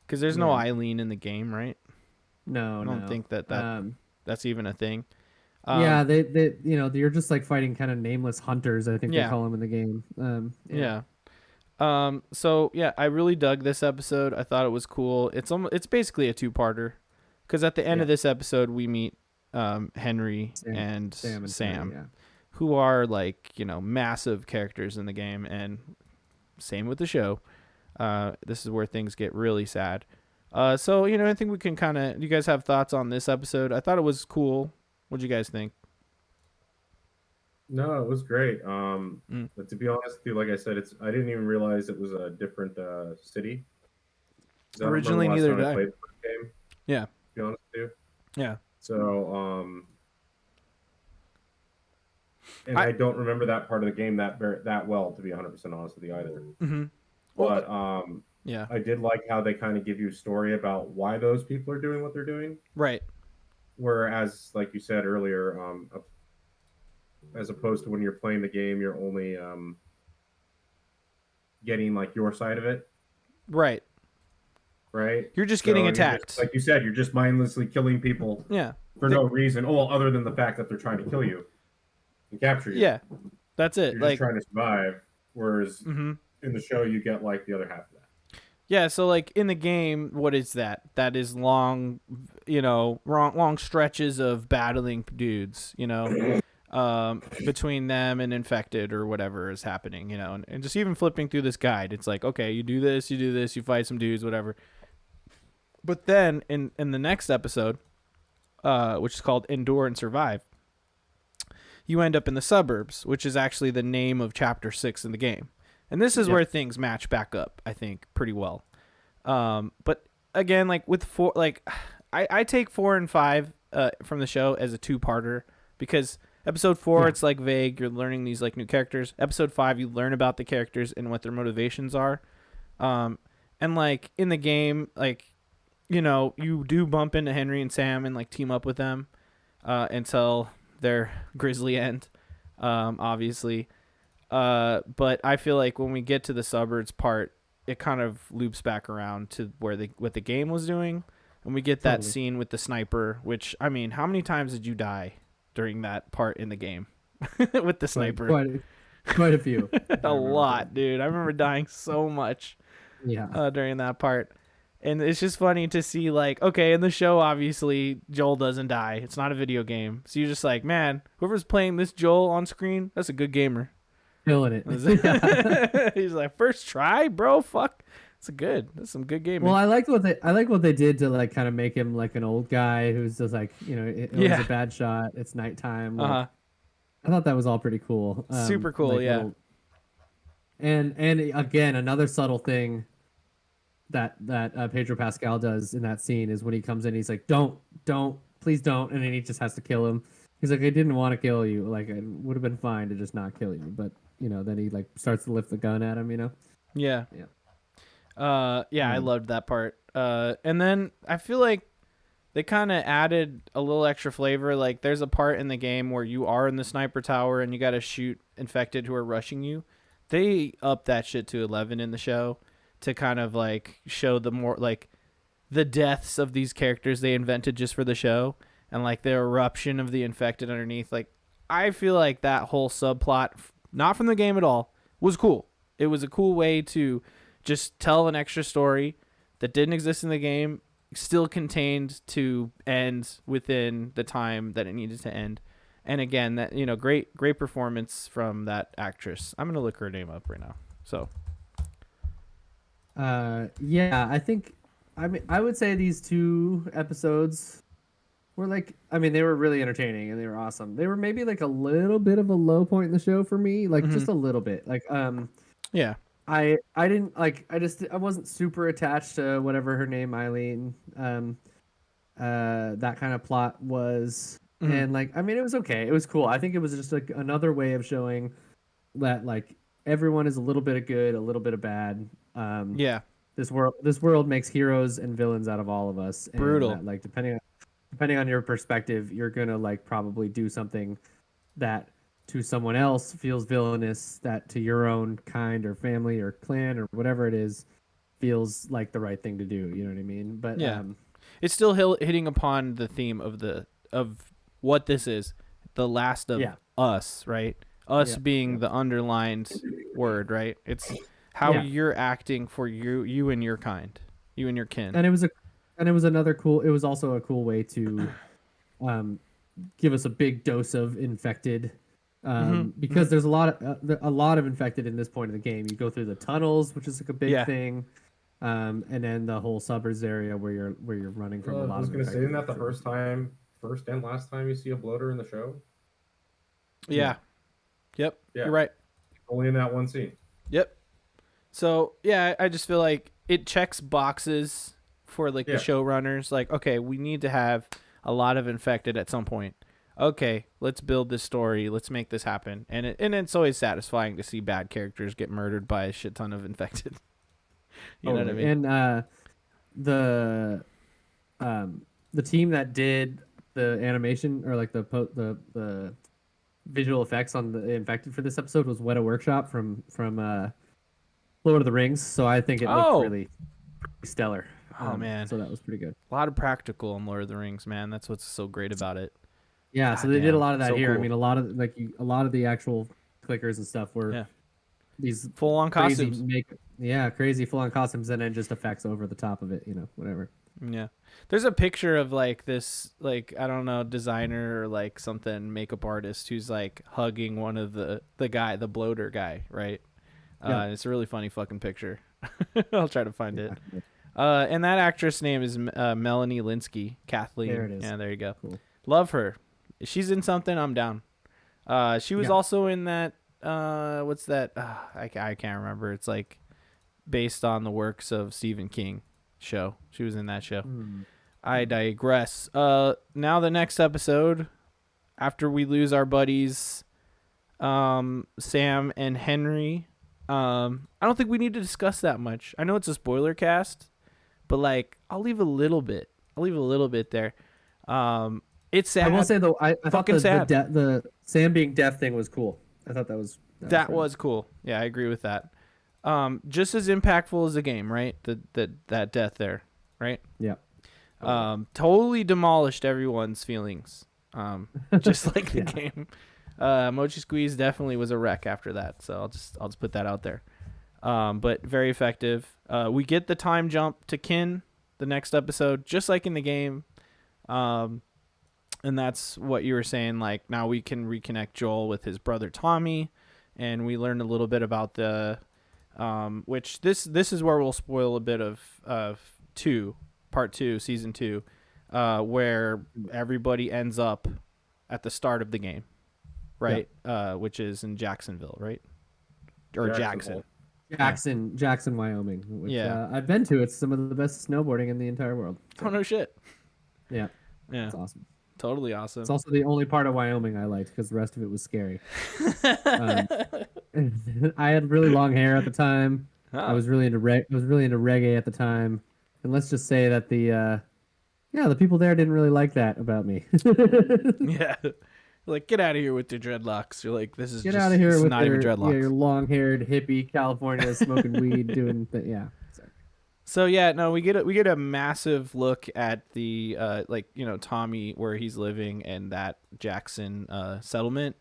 Because there's no Eileen in the game, right? No, I don't think that's even a thing. Yeah, they you're just like fighting kind of nameless hunters. I think they call them in the game. Yeah. So yeah, I really dug this episode. I thought it was cool. It's basically a 2-parter, because at the end of this episode we meet Henry and Sam, who are like massive characters in the game, and same with the show. This is where things get really sad. So I think we can kind of. You guys have thoughts on this episode? I thought it was cool. What'd you guys think? No, it was great. But to be honest with you, like I said, I didn't even realize it was a different city. Originally, neither did I. Played the first game. Yeah. To be honest with you. Yeah. So, and I don't remember that part of the game that well, to be 100% honest with you either. Mm-hmm. But yeah, I did like how they kind of give you a story about why those people are doing what they're doing. Right. Whereas, like you said earlier, as opposed to when you're playing the game, you're only getting like your side of it. Right. Right. You're just getting attacked. Like you said, you're just mindlessly killing people. Yeah. For no reason. Oh, other than the fact that they're trying to kill you and capture you. Yeah. That's it. You're like just trying to survive. Whereas in the show, you get like the other half of that. Yeah, so like in the game, what is that? That is long, long stretches of battling dudes, between them and infected or whatever is happening, and just even flipping through this guide, it's like, okay, you do this, you fight some dudes, whatever. But then in the next episode, which is called Endure and Survive, you end up in the suburbs, which is actually the name of chapter 6 in the game. And this is where things match back up, I think, pretty well. But again, like with 4, like I take 4 and 5 from the show as a 2-parter, because episode 4 it's like vague. You're learning these like new characters. Episode 5 you learn about the characters and what their motivations are. And like in the game, like you do bump into Henry and Sam and like team up with them until their grisly end, obviously. But I feel like when we get to the suburbs part, it kind of loops back around to what the game was doing when we get that Totally. scene with the sniper, which, I mean, how many times did you die during that part in the game with the sniper? Quite a few. A lot, dude. I remember dying so much Yeah. during that part. And it's just funny to see, like, okay, in the show, obviously, Joel doesn't die. It's not a video game. So you're just like, man, whoever's playing this Joel on screen, that's a good gamer. Killing it. He's like, first try, bro. Fuck, that's some good gaming. Well, I like what they did to like kind of make him like an old guy who's just like, you know, it was a bad shot. It's nighttime. Like, I thought that was all pretty cool. Super cool, like yeah. And again, another subtle thing that Pedro Pascal does in that scene is when he comes in, he's like, don't, please don't, and then he just has to kill him. He's like, I didn't want to kill you. Like, it would have been fine to just not kill you, but you know, then he like starts to lift the gun at him. You know. Yeah. Yeah. I loved that part. And then I feel like they kind of added a little extra flavor. Like, there's a part in the game where you are in the sniper tower and you got to shoot infected who are rushing you. They upped that shit to 11 in the show to kind of like show the more like the deaths of these characters they invented just for the show, and like the eruption of the infected underneath. Like, I feel like that whole subplot, not from the game at all, was cool. It was a cool way to just tell an extra story that didn't exist in the game, still contained to end within the time that it needed to end. And again, that, you know, great performance from that actress. I'm gonna look her name up right now. So yeah, I would say these 2 episodes were like, I mean, they were really entertaining and they were awesome. They were maybe like a little bit of a low point in the show for me, like just a little bit. Like, yeah, I didn't like, I wasn't super attached to whatever her name, Eileen, that kind of plot was. And like, I mean, it was okay. It was cool. I think it was just like another way of showing that like everyone is a little bit of good, a little bit of bad. yeah, This world makes heroes and villains out of all of us. And brutal. that, like, depending on your perspective, you're gonna like probably do something that to someone else feels villainous, that to your own kind or family or clan or whatever it is feels like the right thing to do. You know what I mean? But yeah, it's still hitting upon the theme of what this is, the last of us, right? Us being the underlined word, right? It's how you're acting for you and your kind, you and your kin. And it was also a cool way to give us a big dose of infected, because there's a lot of infected in this point of the game. You go through the tunnels, which is like a big thing, and then the whole suburbs area where you're running from a lot. I was going to say, isn't that the first and last time you see a bloater in the show? Yeah. Yep. Yeah. You're right. Only in that one scene. Yep. So yeah, I just feel like it checks boxes for like the showrunners. Like, okay, we need to have a lot of infected at some point. Okay, let's build this story. Let's make this happen. And it's always satisfying to see bad characters get murdered by a shit ton of infected. You know what I mean? And the team that did the animation or like the visual effects on the infected for this episode was Weta Workshop from Lord of the Rings. So I think it looked really stellar. Oh man, so that was pretty good. A lot of practical in Lord of the Rings, man. That's what's so great about it. Yeah, so they did a lot of that here. Cool. I mean, a lot of the actual clickers and stuff were these full on costumes. Crazy full on costumes, and then just effects over the top of it. You know, whatever. Yeah, there's a picture of like this, like, I don't know, designer or like something makeup artist who's like hugging one of the bloater guy, right? It's a really funny fucking picture. I'll try to find it. And that actress name is Melanie Linsky. Kathleen. There it is. Yeah, there you go. Cool. Love her. If she's in something, I'm down. She was also in that. What's that? I can't remember. It's like based on the works of Stephen King show. She was in that show. I digress. Now the next episode, after we lose our buddies, Sam and Henry. I don't think we need to discuss that much. I know it's a spoiler cast, but like I'll leave a little bit there. It's sad. I will say though, I thought the Sam being deaf thing was cool. I thought that was cool. Yeah, I agree with that. Just as impactful as the game, right? That death there, right? Yeah. Totally demolished everyone's feelings. Just like the game. Mochi Squeeze definitely was a wreck after that, so I'll just put that out there. But very effective. We get the time jump to Kin the next episode, just like in the game. And that's what you were saying. Like, now we can reconnect Joel with his brother Tommy, and we learned a little bit about the, which this is where we'll spoil a bit of part 2, season 2, where everybody ends up at the start of the game, right? Which is in Jacksonville, right? Or Jackson. Jackson, Wyoming. Which, I've been to. It's some of the best snowboarding in the entire world. Oh, no shit. Yeah. It's awesome. Totally awesome. It's also the only part of Wyoming I liked because the rest of it was scary. I had really long hair at the time. Oh. I was really into reggae at the time, and let's just say that the people there didn't really like that about me. Yeah. Like, get out of here with your dreadlocks. You're like, this is get out of here with not even dreadlocks. Your long-haired hippie California smoking weed doing Sorry. So yeah, no, we get a massive look at the Tommy, where he's living, and that Jackson settlement,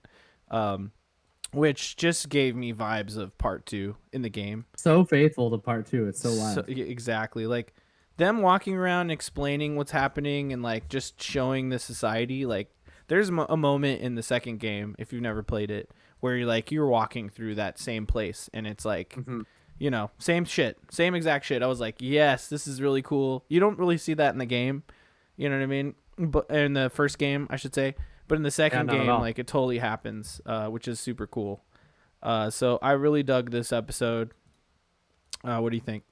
which just gave me vibes of part 2 in the game. So faithful to part 2. It's so live. Exactly. Like them walking around explaining what's happening and like just showing the society. Like, there's a moment in the second game, if you've never played it, where you're walking through that same place, and it's like, same shit, same exact shit. I was like, yes, this is really cool. You don't really see that in the game, you know what I mean? But in the first game, I should say. But in the second game, like, it totally happens, which is super cool. So I really dug this episode. What do you think?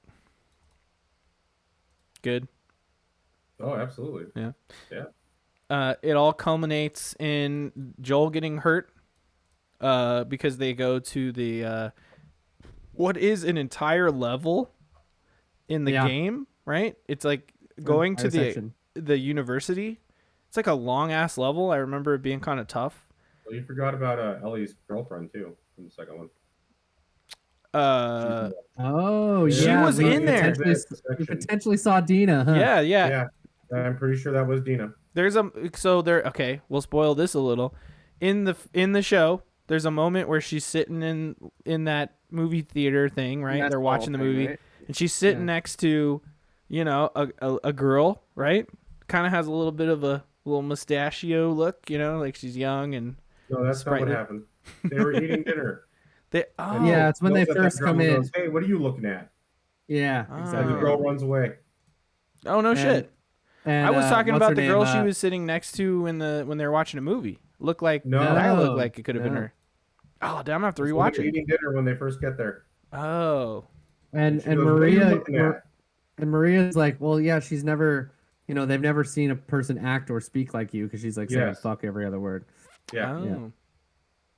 Good? Oh, absolutely. Yeah. Yeah. It all culminates in Joel getting hurt because they go to the what is an entire level in the game, right? It's like going to the university. It's like a long ass level. I remember it being kind of tough. Well, you forgot about Ellie's girlfriend too in the second one. She was in there. We potentially saw Dina, huh? Yeah. I'm pretty sure that was Dina. Okay, we'll spoil this a little. In the show, there's a moment where she's sitting in that movie theater thing, right? They're watching the movie, right? And she's sitting next to, a girl, right? Kind of has a little bit of a little mustachio look, like she's young and. No, that's sprightly. Not what happened. They were eating dinner. It's when they first come in. Goes, hey, what are you looking at? Yeah, exactly. And the girl runs away. Oh no, shit! And, I was talking about the girl she was sitting next to when they were watching a movie. Looked like that looked like it could have been her. Oh, damn! I have to rewatch it. Eating dinner when they first get there. Oh. And Maria's like, well, yeah, she's never, they've never seen a person act or speak like you because she's like saying fuck every other word. Yeah. Oh. Yeah.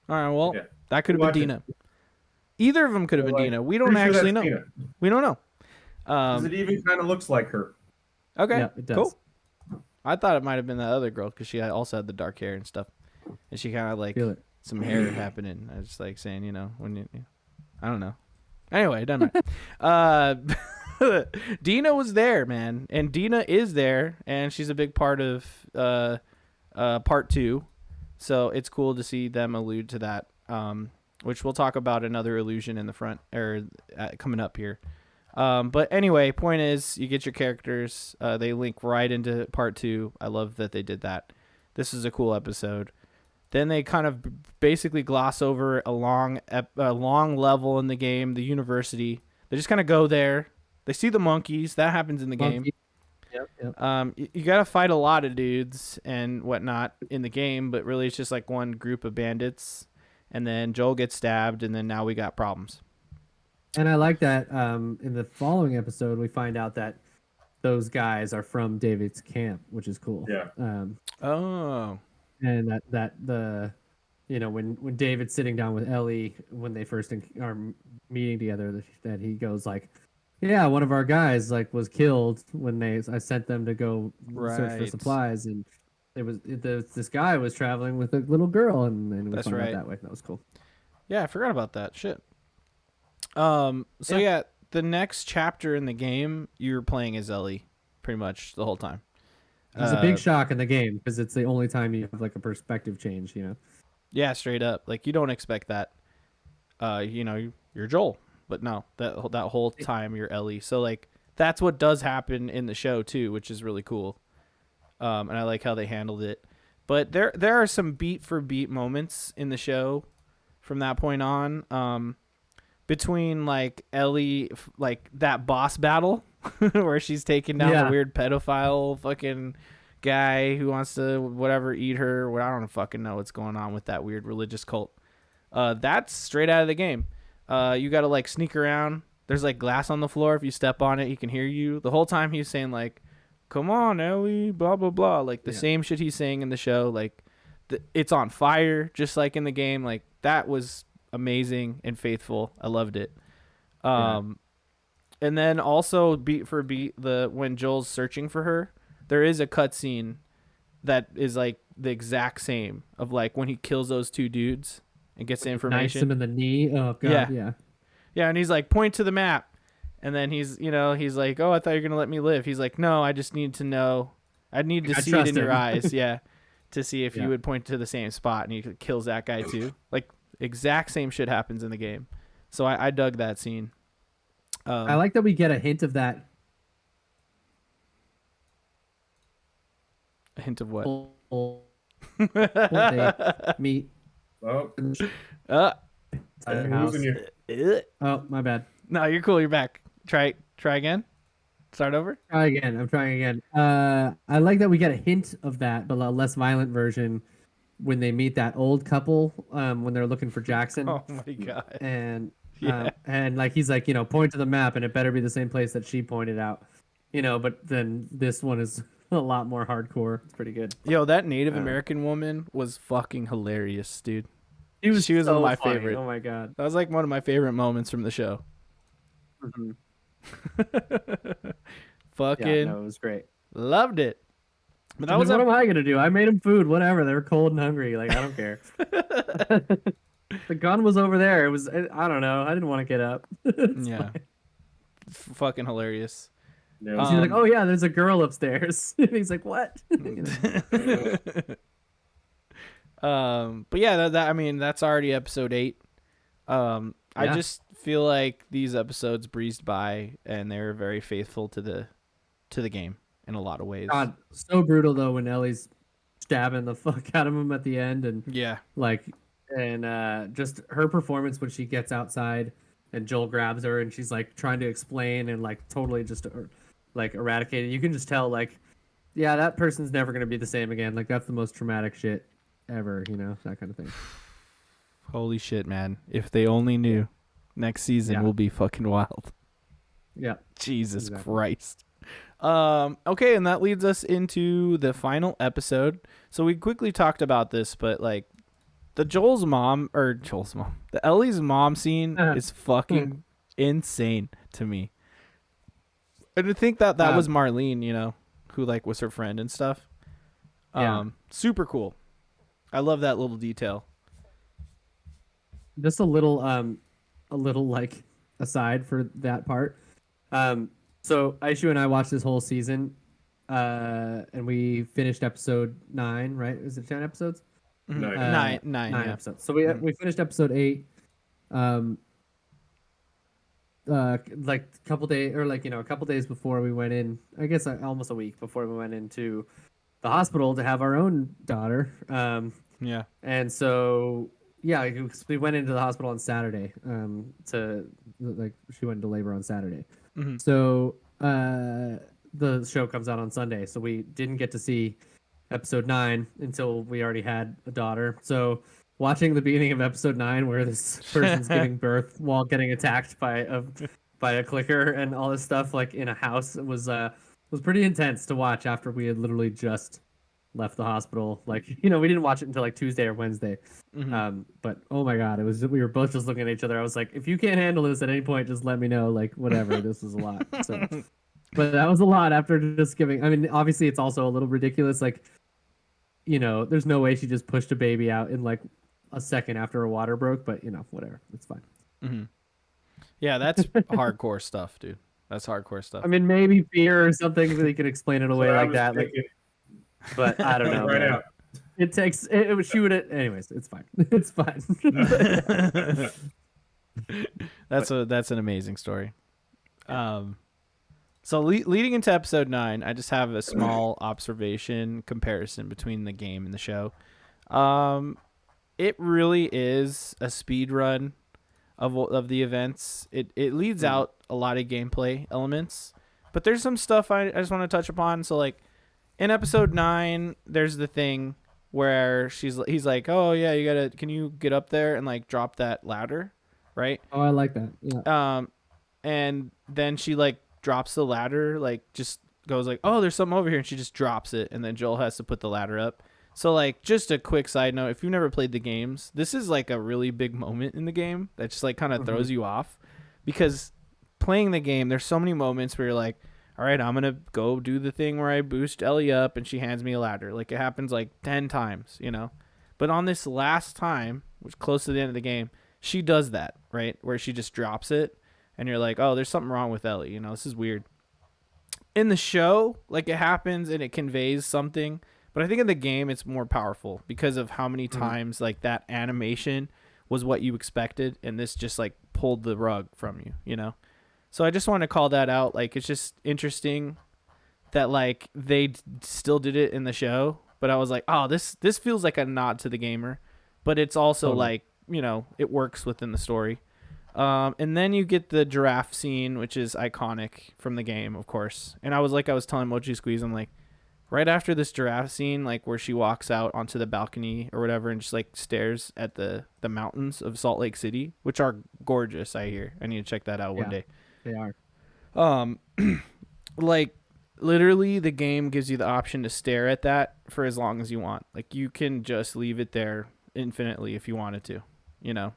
All right. Well, that could have been Dina. Either of them could have been Dina. We don't actually know. Dina. We don't know. It even kind of looks like her. Okay. Yeah, it does. Cool. I thought it might have been that other girl because she also had the dark hair and stuff, and she kind of like some hair happening. I was just like saying, when you I don't know. Anyway, it doesn't matter. Dina was there, man, and Dina is there, and she's a big part of part 2. So it's cool to see them allude to that, which we'll talk about another illusion in the front or coming up here. But anyway, point is, you get your characters. They link right into part 2. I love that they did that. This is a cool episode. Then they kind of basically gloss over a long level in the game, the university. They just kind of go there. They see the monkeys. That happens in the game. Yep. You got to fight a lot of dudes and whatnot in the game, but really it's just like one group of bandits. And then Joel gets stabbed, and then now we got problems. And I like that in the following episode, we find out that those guys are from David's camp, which is cool. Yeah. And that the, when David's sitting down with Ellie, when they first are meeting together, that he goes like, yeah, one of our guys was killed when I sent them to go search for supplies, and this guy was traveling with a little girl, and we found out that way. That was cool. Yeah, I forgot about that shit. The next chapter in the game, you're playing as Ellie pretty much the whole time. It's a big shock in the game because it's the only time you have like a perspective change, you know. Yeah, straight up. Like you don't expect that. You're Joel, but no, that whole time you're Ellie. So like that's what does happen in the show too, which is really cool. And I like how they handled it. But there are some beat for beat moments in the show from that point on. Between like Ellie, like that boss battle where she's taking down the weird pedophile fucking guy who wants to whatever eat her. I don't fucking know what's going on with that weird religious cult. That's straight out of the game. You got to like sneak around. There's like glass on the floor. If you step on it, he can hear you. The whole time he's saying like, "Come on, Ellie," blah blah blah. Like the same shit he's saying in the show. Like it's on fire, just like in the game. Like that was amazing and faithful. I loved it. And then also beat for beat, when Joel's searching for her, there is a cutscene that is like the exact same of like when he kills those two dudes and gets the information. Knifes him in the knee. Oh god, yeah. And he's like, point to the map, and then he's like, oh, I thought you were gonna let me live. He's like, no, I just need to know. I need to see it in your eyes, to see if you would point to the same spot, and he kills that guy too. Like exact same shit happens in the game. So I dug that scene. I like that we get a hint of that. A hint of what? Meat. Oh, I'm losing you. Oh, my bad. No, you're cool. You're back. Try again. Start over. Try again. I'm trying again. I like that we get a hint of that, but a less violent version when they meet that old couple. When they're looking for Jackson. Oh my god. And like he's like, point to the map, and it better be the same place that she pointed out. But then this one is a lot more hardcore. It's pretty good. Yo, that Native American woman was fucking hilarious, dude. She was so one of my favorite. Oh my god. That was like one of my favorite moments from the show. Mm-hmm. Fucking it was great. Loved it. But that was what am I gonna do? I made them food. Whatever. They were cold and hungry. Like I don't care. The gun was over there. It was. I don't know. I didn't want to get up. Yeah. Fucking hilarious. Yeah. She's like, "Oh yeah, there's a girl upstairs." He's like, "What?" But yeah, I mean, that's already episode 8. I just feel like these episodes breezed by, and they're very faithful to the game in a lot of ways. God, so brutal though when Ellie's stabbing the fuck out of him at the end, and just her performance when she gets outside and Joel grabs her and she's like trying to explain and like totally just like eradicated. You can just tell like, yeah, that person's never gonna be the same again. Like that's the most traumatic shit ever, that kind of thing. Holy shit, man! If they only knew, next season will be fucking wild. Yeah. Jesus Christ. Okay, and that leads us into the final episode. So we quickly talked about this, but like the the Ellie's mom scene is fucking insane to me. And to think that was Marlene, who like was her friend and stuff. Super cool. I love that little detail. Just a little like aside for that part. So Aishu and I watched this whole season, and we finished episode 9. Right? Is it 10 episodes? Nine. Nine episodes. So we finished episode 8. Like a couple days before we went in. I guess almost a week before we went into the hospital to have our own daughter. And so we went into the hospital on Saturday. She went into labor on Saturday. Mm-hmm. So the show comes out on Sunday. So we didn't get to see episode 9 until we already had a daughter. So watching the beginning of episode 9 where this person's giving birth while getting attacked by a clicker and all this stuff like in a house was pretty intense to watch after we had literally just left the hospital. Like, we didn't watch it until like Tuesday or Wednesday. Mm-hmm. But oh my god, we were both just looking at each other. I was like, if you can't handle this at any point, just let me know. Like, whatever, this is a lot. So, but that was a lot after just giving. I mean, obviously, it's also a little ridiculous. Like, there's no way she just pushed a baby out in like a second after her water broke. But whatever, it's fine. Mm-hmm. Yeah, that's hardcore stuff, dude. That's hardcore stuff. I mean, maybe fear or something that you can explain it away like that. Like, But I don't know. Right man. out. It takes it would shoot it. Anyways, it's fine. It's fine. That's an amazing story. So leading into episode 9, I just have a small observation comparison between the game and the show. It really is a speed run of the events. It leads out a lot of gameplay elements, but there's some stuff I just want to touch upon. So like in episode 9, there's the thing where he's like, oh yeah, can you get up there and like drop that ladder, right? Oh, I like that. Yeah. And then she like drops the ladder, like just goes like, oh, there's something over here, and she just drops it, and then Joel has to put the ladder up. So like, just a quick side note, if you've never played the games, this is like a really big moment in the game that just like kind of throws you off, because playing the game, there's so many moments where you're like, all right, I'm gonna go do the thing where I boost Ellie up and she hands me a ladder. Like it happens like 10 times, you know. But on this last time, which is close to the end of the game, she does that, right? Where she just drops it, and you're like, oh, there's something wrong with Ellie. You know, this is weird. In the show, like it happens and it conveys something, but I think in the game it's more powerful because of how many times like that animation was what you expected, and this just like pulled the rug from you, you know. So I just want to call that out. Like it's just interesting that like they still did it in the show, but I was like, oh, this feels like a nod to the gamer, but it's also like, you know, it works within the story. And then you get the giraffe scene, which is iconic from the game, of course. And I was telling Mochi Squeeze, I'm like, right after this giraffe scene, like where she walks out onto the balcony or whatever and just like stares at the mountains of Salt Lake City, which are gorgeous, I hear. I need to check that out one day. They are. Like literally the game gives you the option to stare at that for as long as you want. Like you can just leave it there infinitely if you wanted to, you know.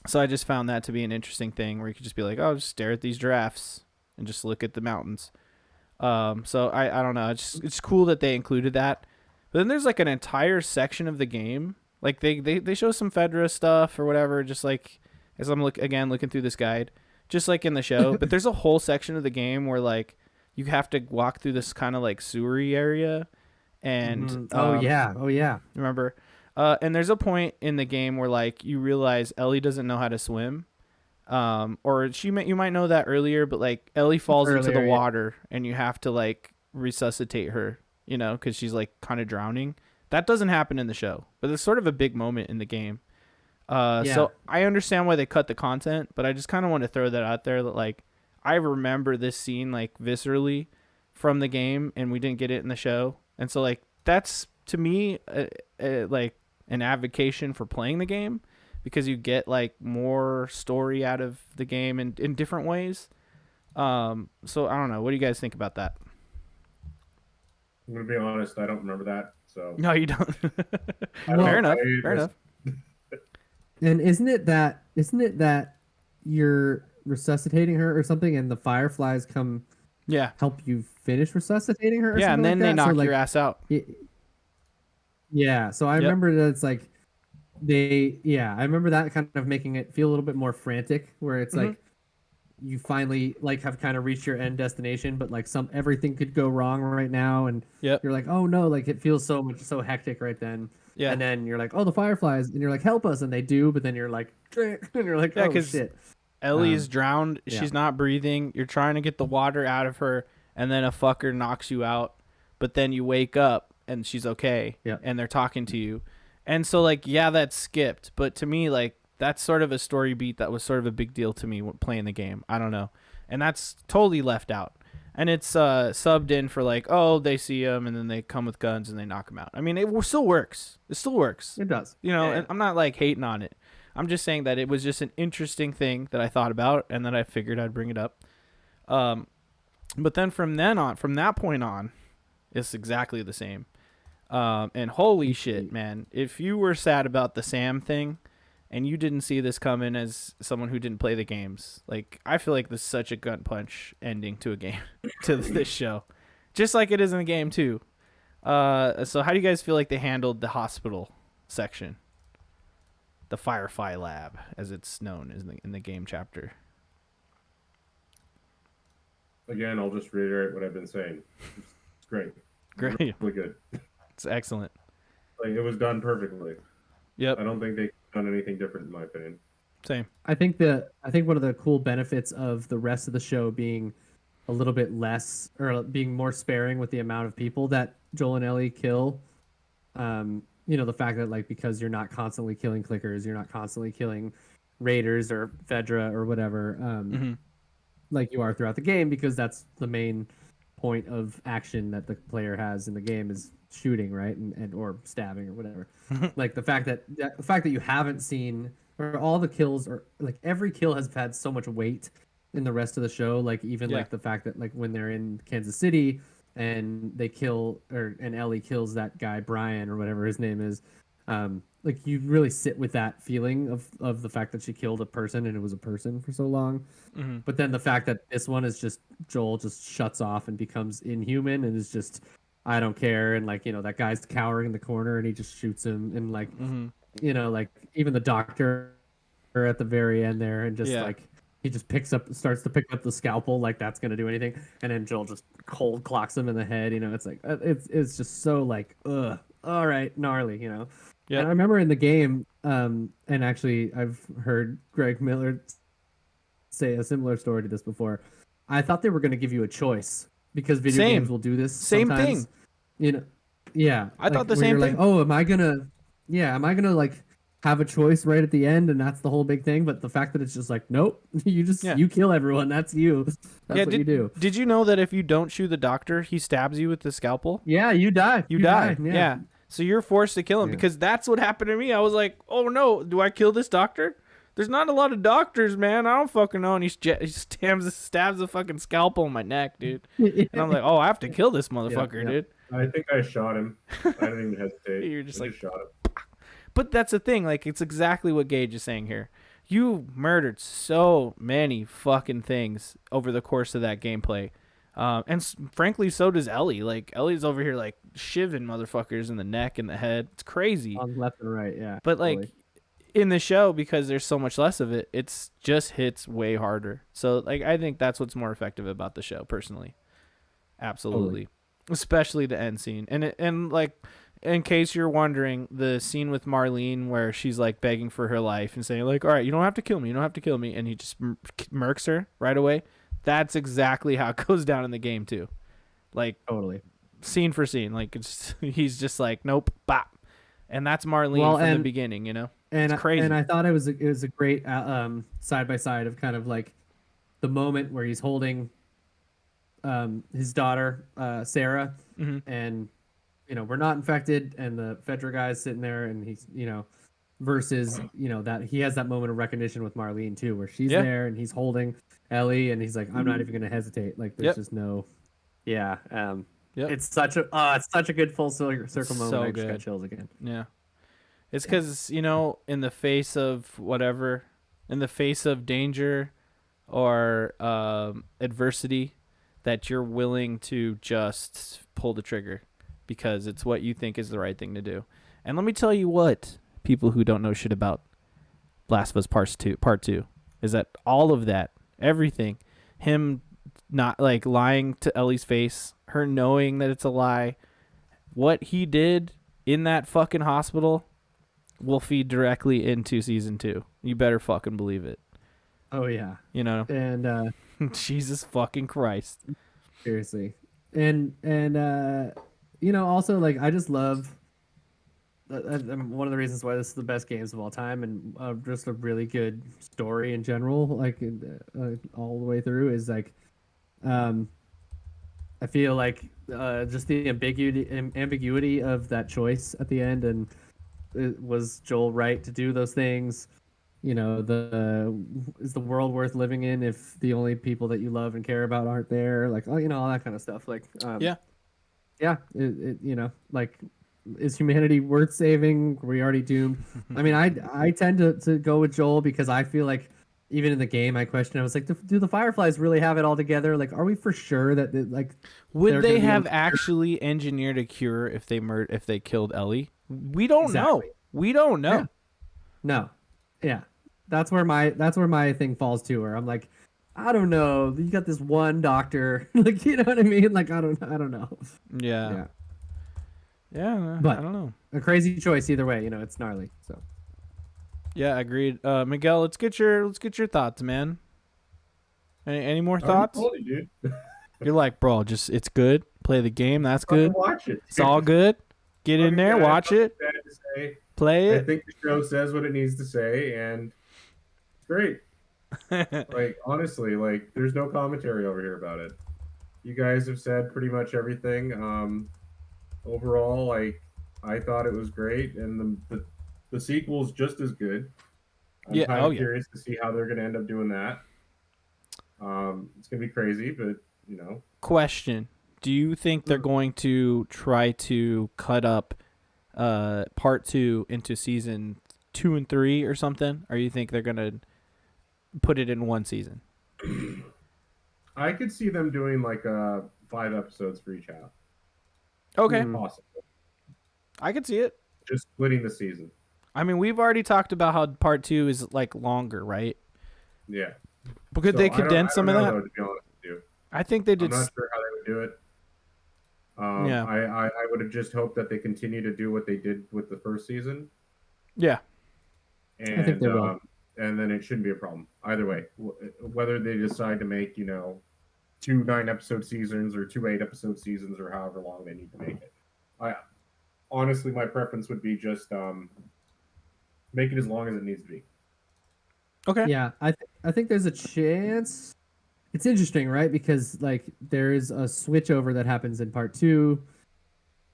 So I just found that to be an interesting thing where you could just be like, oh, just stare at these giraffes and just look at the mountains. So I don't know. It's cool that they included that. But then there's like an entire section of the game. Like they show some Fedra stuff or whatever, just like as I'm looking through this guide, just like in the show. But there's a whole section of the game where like you have to walk through this kind of like sewery area. And Oh yeah. remember? And there's a point in the game where like you realize Ellie doesn't know how to swim. Or you might know that earlier, but like Ellie falls into the water and you have to like resuscitate her, you know, because she's like kind of drowning. That doesn't happen in the show, but it's sort of a big moment in the game. So I understand why they cut the content, but I just kind of want to throw that out there that like I remember this scene like viscerally from the game, and we didn't get it in the show, and so like that's to me like an advocation for playing the game, because you get like more story out of the game in different ways. So I don't know. What do you guys think about that? I'm gonna be honest, I don't remember that. So No, you don't. Fair enough. Fair enough. And isn't it that you're resuscitating her or something, and the fireflies come help you finish resuscitating her? Or Yeah, and then like they knock like, your ass out. Yeah, so I remember that it's like I remember that kind of making it feel a little bit more frantic, where it's like you finally like have kind of reached your end destination, but like everything could go wrong right now, and you're like, oh no, like it feels so hectic right then. Yeah. And then you're like, oh, the fireflies, and you're like, help us, and they do, but then you're like, and you're like, oh shit. Ellie is drowned. She's not breathing. You're trying to get the water out of her, and then a fucker knocks you out, but then you wake up and she's okay, and they're talking to you. And so like, that's skipped, but to me, like, that's sort of a story beat that was sort of a big deal to me when playing the game. I don't know. And that's totally left out. And it's subbed in for like, oh, they see him and then they come with guns and they knock him out. I mean, it still works. It still works. It does. You know, and I'm not like hating on it. I'm just saying that it was just an interesting thing that I thought about and that I figured I'd bring it up. But then from that point on, it's exactly the same. And holy shit, man, if you were sad about the Sam thing and you didn't see this coming as someone who didn't play the games, like, I feel like this is such a gut punch ending to a game, to this show, just like it is in the game too. So how do you guys feel like they handled the hospital section, the Firefly Lab, as it's known in the game chapter? Again, I'll just reiterate what I've been saying. It's great. Great. Really good. It's excellent. Like it was done perfectly. Yep. I don't think they've done anything different in my opinion. Same. I think one of the cool benefits of the rest of the show being a little bit less or being more sparing with the amount of people that Joel and Ellie kill. The fact that like because you're not constantly killing clickers, you're not constantly killing raiders or Fedra or whatever, like you are throughout the game, because that's the main point of action that the player has in the game is shooting, right, and or stabbing or whatever. Like the fact that you haven't seen or all the kills or like every kill has had so much weight in the rest of the show. Like even like the fact that like when they're in Kansas City and they kill and Ellie kills that guy Brian or whatever his name is, like you really sit with that feeling of the fact that she killed a person and it was a person for so long. But then the fact that this one is just Joel just shuts off and becomes inhuman and is just I don't care, and like that guy's cowering in the corner and he just shoots him, and like like even the doctor at the very end there, and just like he just starts to pick up the scalpel like that's gonna do anything, and then Joel just cold clocks him in the head. It's like it's just so like all right, gnarly. And I remember in the game, and actually I've heard Greg Miller say a similar story to this before. I thought they were gonna give you a choice because video games will do this. Same sometimes. thing. I thought the same thing. Like, oh, am I gonna like have a choice right at the end, and that's the whole big thing? But the fact that it's just like, nope, you kill everyone. That's you. That's what you do. Did you know that if you don't shoot the doctor, he stabs you with the scalpel? Yeah, you die. You die. Yeah. So you're forced to kill him because that's what happened to me. I was like, oh no, do I kill this doctor? There's not a lot of doctors, man. I don't fucking know. And he stabs a fucking scalpel in my neck, dude. And I'm like, oh, I have to kill this motherfucker, dude. I think I shot him. I didn't even hesitate. You're just like, shot him. But that's the thing. Like, it's exactly what Gage is saying here. You murdered so many fucking things over the course of that gameplay. And frankly, so does Ellie. Like, Ellie's over here, like, shivving motherfuckers in the neck and the head. It's crazy. On left and right, yeah. But, like, totally. In the show, because there's so much less of it, it's just hits way harder. So, like, I think that's what's more effective about the show, personally. Absolutely. Totally. Especially the end scene. And like, in case you're wondering, the scene with Marlene where she's, like, begging for her life and saying, like, all right, you don't have to kill me. You don't have to kill me. And he just murks her right away. That's exactly how it goes down in the game, too. Like, totally. Scene for scene. Like, he's just like, nope, bop. And that's Marlene from the beginning, And it's crazy. And I thought it was a great side by side of kind of like the moment where he's holding his daughter Sarah, and we're not infected, and the Fedra guy's sitting there, and he's versus that he has that moment of recognition with Marlene too, where she's there and he's holding Ellie, and he's like, I'm not even gonna hesitate. Like there's just no, It's such a good full circle moment. So I good. just got chills again. Yeah. It's because, in the face of whatever, in the face of danger or adversity, that you're willing to just pull the trigger because it's what you think is the right thing to do. And let me tell you what, people who don't know shit about Last of Us Part 2, is that all of that, everything, him not like lying to Ellie's face, her knowing that it's a lie, what he did in that fucking hospital will feed directly into season 2. You better fucking believe it. Oh yeah. And Jesus fucking Christ. Seriously. And also like I just love one of the reasons why this is the best games of all time, and just a really good story in general, like all the way through, is like I feel like just the ambiguity of that choice at the end, and was Joel right to do those things? Is the world worth living in if the only people that you love and care about aren't there? Like, all that kind of stuff. Like, like, is humanity worth saving? Are we already doomed? I mean, I tend to go with Joel because I feel like even in the game, I was like, do the Fireflies really have it all together? Like, are we for sure that would they have actually engineered a cure if they killed Ellie? We don't know. We don't know. Yeah. No. Yeah. That's where my thing falls to, where I'm like, I don't know. You got this one doctor, like, you know what I mean? Like, I don't know. Yeah. Yeah, But- I don't know. A crazy choice either way. It's gnarly. So Yeah, agreed. Miguel, let's get your thoughts, man. Any more I already thoughts? told you, dude. You're like, bro, just it's good. Play the game. That's good. Watch it. It's all good. Get in there, watch it, play I it. think the show says what it needs to say, and it's great. Like, honestly, like, there's no commentary over here about it. You guys have said pretty much everything. Overall, like, I thought it was great, and the sequel's just as good. I'm Yeah, kind of yeah. curious to see how they're going to end up doing that. It's going to be crazy, but, Question: do you think they're going to try to cut up part 2 into season 2 and 3 or something, or you think they're gonna put it in one season? I could see them doing, like, 5 episodes for each half. Okay, Possible. I could see it. Just splitting the season. I mean, we've already talked about how part 2 is like longer, right? Yeah. But could they condense some of that? Though, to be honest with you. I think they I'm did. not sure how they would do it. Yeah. I would have just hoped that they continue to do what they did with the first season. Yeah. And, I think they will. And then it shouldn't be a problem. Either way, whether they decide to make, 2 9-episode seasons or 2 8-episode seasons or however long they need to make it. Honestly, my preference would be just make it as long as it needs to be. Okay. yeah, I think there's a chance. It's interesting, right? Because like there is a switch over that happens in part 2,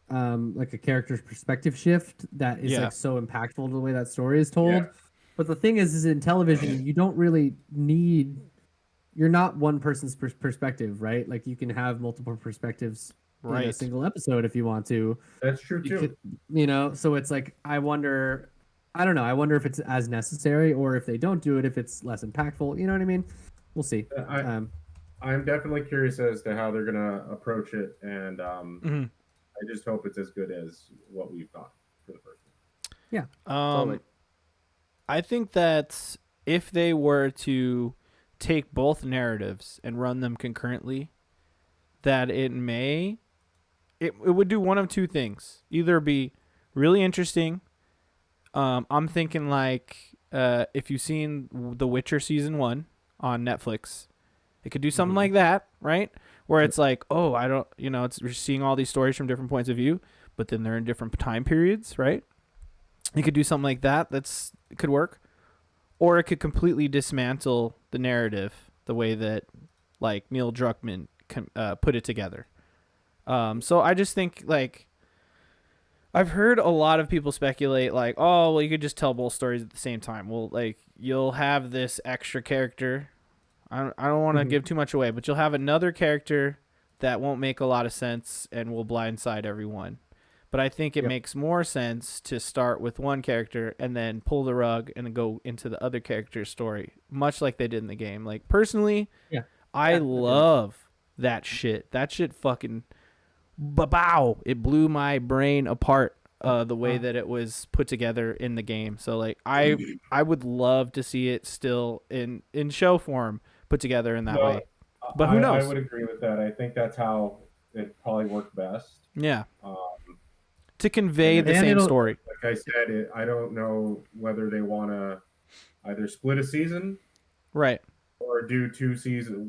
like a character's perspective shift that is Yeah. like so impactful to the way that story is told. Yeah. But the thing is in television, you don't really need. You're not one person's perspective, right? Like you can have multiple perspectives in a Right. single episode if you want to. That's true You too. could- so it's like I don't know. I wonder if it's as necessary or if they don't do it, if it's less impactful. You know what I mean? We'll see. I'm definitely curious as to how they're gonna approach it, and Mhm. I just hope it's as good as what we've got for the first one. Totally. I think that if they were to take both narratives and run them concurrently, that it would do one of two things. Either be really interesting. I'm thinking like if you've seen The Witcher season 1 on Netflix, it could do something like that, right? Where it's like, oh, I don't, we're seeing all these stories from different points of view, but then they're in different time periods, right? You could do something like that. It could work. Or it could completely dismantle the narrative the way that like Neil Druckmann put it together. So I just think like I've heard a lot of people speculate like, oh, well, you could just tell both stories at the same time. Well, like you'll have this extra character. I don't want to give too much away, but you'll have another character that won't make a lot of sense and will blindside everyone. But I think it makes more sense to start with one character and then pull the rug and go into the other character's story, much like they did in the game. Like personally, I love that shit. That shit fucking bow. It blew my brain apart the way that it was put together in the game. So like I would love to see it still in show form put together in that way. But who knows? I would agree with that. I think that's how it probably worked best. Yeah. To convey the same story. Like I said, I don't know whether they want to either split a season, right, or do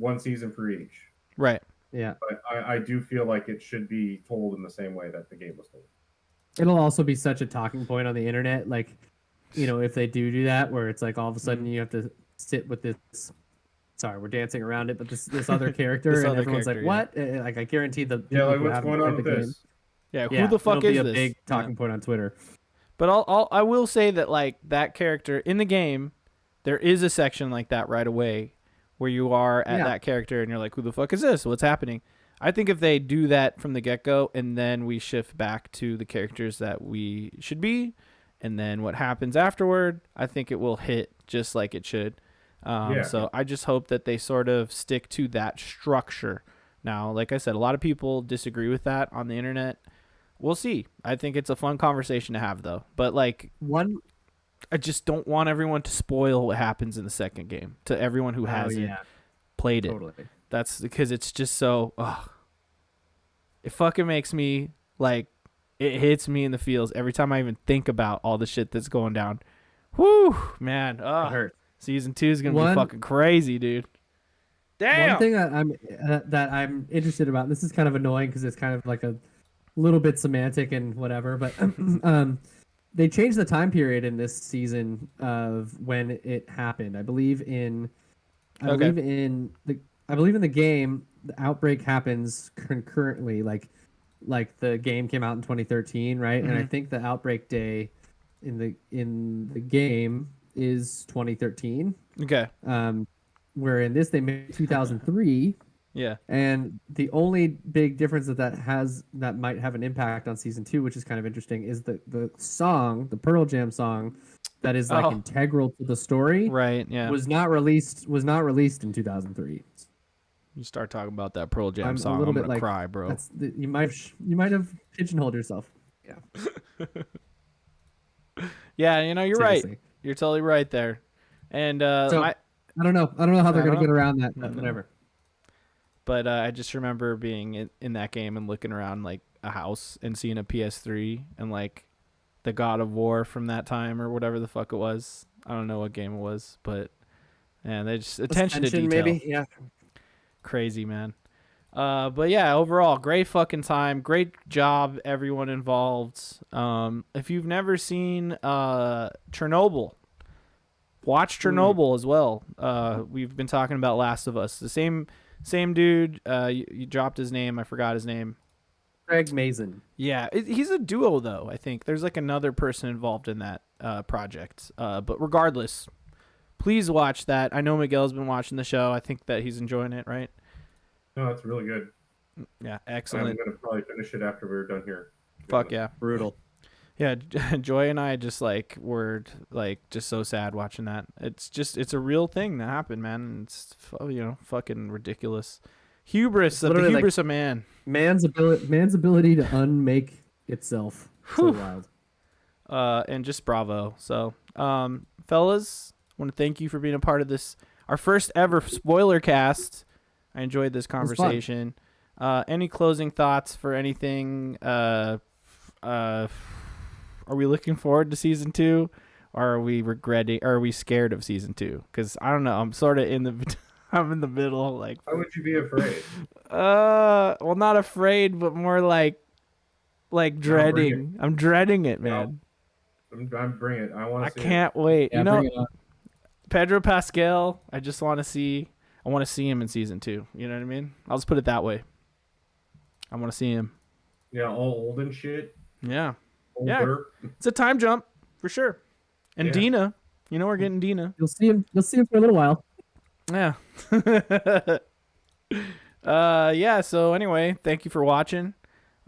one season for each. Right. Yeah. But I do feel like it should be told in the same way that the game was told. It'll also be such a talking point on the internet, like, if they do that, where it's like all of a sudden you have to sit with this. Sorry, we're dancing around it, but this other character, This and other everyone's character, like, "What?" Like, I guarantee the Yeah, like who what's haven't going on played with the this? Yeah, who the fuck it'll is be a this? big talking point on Twitter. But I will say that like that character in the game, there is a section like that right away where you are at that character and you're like, who the fuck is this? What's happening? I think if they do that from the get-go and then we shift back to the characters that we should be and then what happens afterward, I think it will hit just like it should. So I just hope that they sort of stick to that structure. Now, like I said, a lot of people disagree with that on the internet. We'll see. I think it's a fun conversation to have, though. But like, I just don't want everyone to spoil what happens in the second game to everyone who hasn't played it. Totally. That's because it's just so. It fucking makes me like it hits me in the feels every time I even think about all the shit that's going down. Whew, man. It hurt. Season 2 is gonna be fucking crazy, dude. Damn. One thing that I'm interested about. This is kind of annoying because it's kind of like a little bit semantic and whatever, but they changed the time period in this season of when it happened. I believe in the game, the outbreak happens concurrently. Like the game came out in 2013, right? Mm-hmm. And I think the outbreak day in the game is 2013. Okay. Where in this they made 2003. Yeah. And the only big difference that might have an impact on season 2, which is kind of interesting, is the song, the Pearl Jam song, that is like integral to the story. Right. Yeah. Was not released in 2003. You start talking about that Pearl Jam I'm song, a little I'm bit gonna like, cry, bro. You might have pigeonholed yourself. Yeah. Yeah, you're Seriously. right. You're totally right there. And I don't know how they're gonna get around that, but whatever. But I just remember being in that game and looking around like a house and seeing a PS3 and like the God of War from that time or whatever the fuck it was. I don't know what game it was, but man, they just attention to detail. Maybe, yeah. Crazy, man. But yeah, overall, great fucking time. Great job, everyone involved. If you've never seen Chernobyl, watch Chernobyl as well. We've been talking about Last of Us. The same dude. You dropped his name. I forgot his name. Craig Mazin. Yeah, he's a duo though. I think there's like another person involved in that project. But regardless, please watch that. I know Miguel's been watching the show. I think that he's enjoying it, right? No, it's really good. Yeah, excellent. I'm gonna probably finish it after we're done here. Fuck yeah, brutal. Yeah, Joy and I just were just so sad watching that. It's a real thing that happened, man. It's fucking ridiculous. The hubris of man. Man's ability to unmake itself. So wild. And just bravo. So, fellas, I want to thank you for being a part of this, our first ever spoiler cast. I enjoyed this conversation. Any closing thoughts for anything? Are we looking forward to season 2, or are we regretting? Or are we scared of season 2? Because I don't know. I'm sort of I'm in the middle. Like, why would you be afraid? Well, not afraid, but more like dreading. I'm dreading it, man. I'm bringing it. I can't wait. Yeah, Pedro Pascal. I just want to see. I want to see him in season 2. You know what I mean? I'll just put it that way. I want to see him. Yeah, all old and shit. Yeah. Older. Yeah. It's a time jump for sure. And Yeah. Dina, we're getting Dina. You'll see him for a little while. Yeah. Yeah, so anyway, thank you for watching.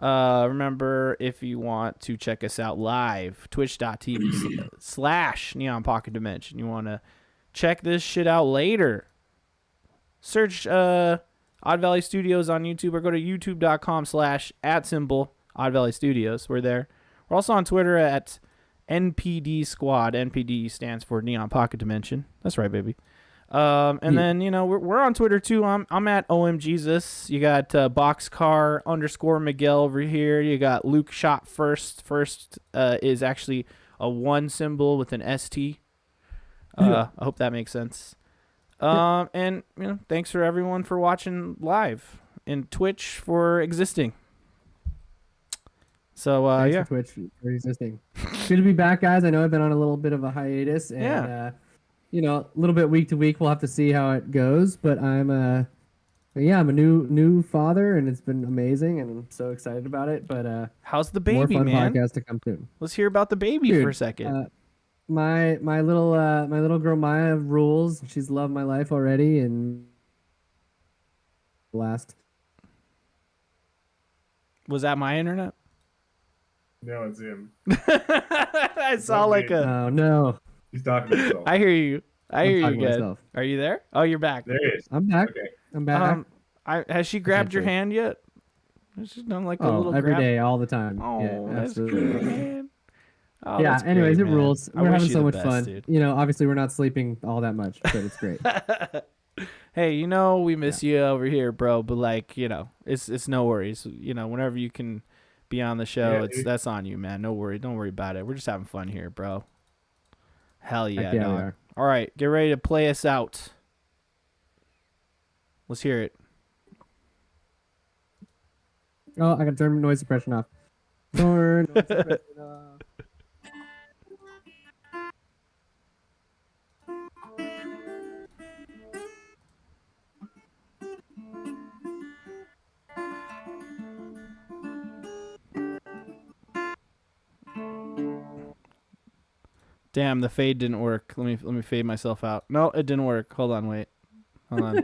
Remember, if you want to check us out live, twitch.tv/Neon Pocket Dimension. You want to check this shit out later, search Odd Valley Studios on YouTube, or go to youtube.com/@Odd Valley Studios. We're there. We're also on Twitter at NPD Squad. NPD stands for Neon Pocket Dimension. That's right, baby. And then, we're on Twitter too. I'm at OMJesus. You got Boxcar_Miguel over here. You got Luke Shot First. First is actually a 1 symbol with an ST. I hope that makes sense. And thanks for everyone for watching live, and Twitch for existing. So Thanks yeah, for Twitch for existing. Good to be back, guys. I know I've been on a little bit of a hiatus, and a little bit week to week. We'll have to see how it goes. But I'm a new father, and it's been amazing, and I'm so excited about it. But how's the baby, more fun man? podcast to come soon. Let's hear about the baby for a second. My little girl Maya rules. She's loved my life already, and last. Was that my internet? No, it's him. I saw like a. Oh no. He's talking to himself. I hear you. I hear you talking to again. myself. Are you there? Oh, you're back. There he is. I'm back. Okay. I'm back. Has she grabbed your hand yet? She's done like a little every grab? day, all the time. Oh, yeah, that's good, man. Oh, yeah. that's Anyways, great, it man. rules. I We're wish having you so the much best, fun. dude. Obviously we're not sleeping all that much, but it's great. Hey, we miss you over here, bro. But it's no worries. Whenever you can be on the show, Yeah, dude. that's on you, man. No worry. Don't worry about it. We're just having fun here, bro. Hell yeah, Heck yeah, we dog. are. All right, get ready to play us out. Let's hear it. Oh, I got to turn noise suppression off. Turn noise suppression off. Damn, the fade didn't work. Let me fade myself out. No, it didn't work. Hold on, wait. Hold on.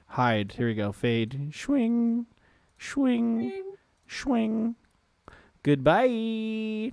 Hide. Here we go. Fade. Swing. Swing. Swing. Goodbye.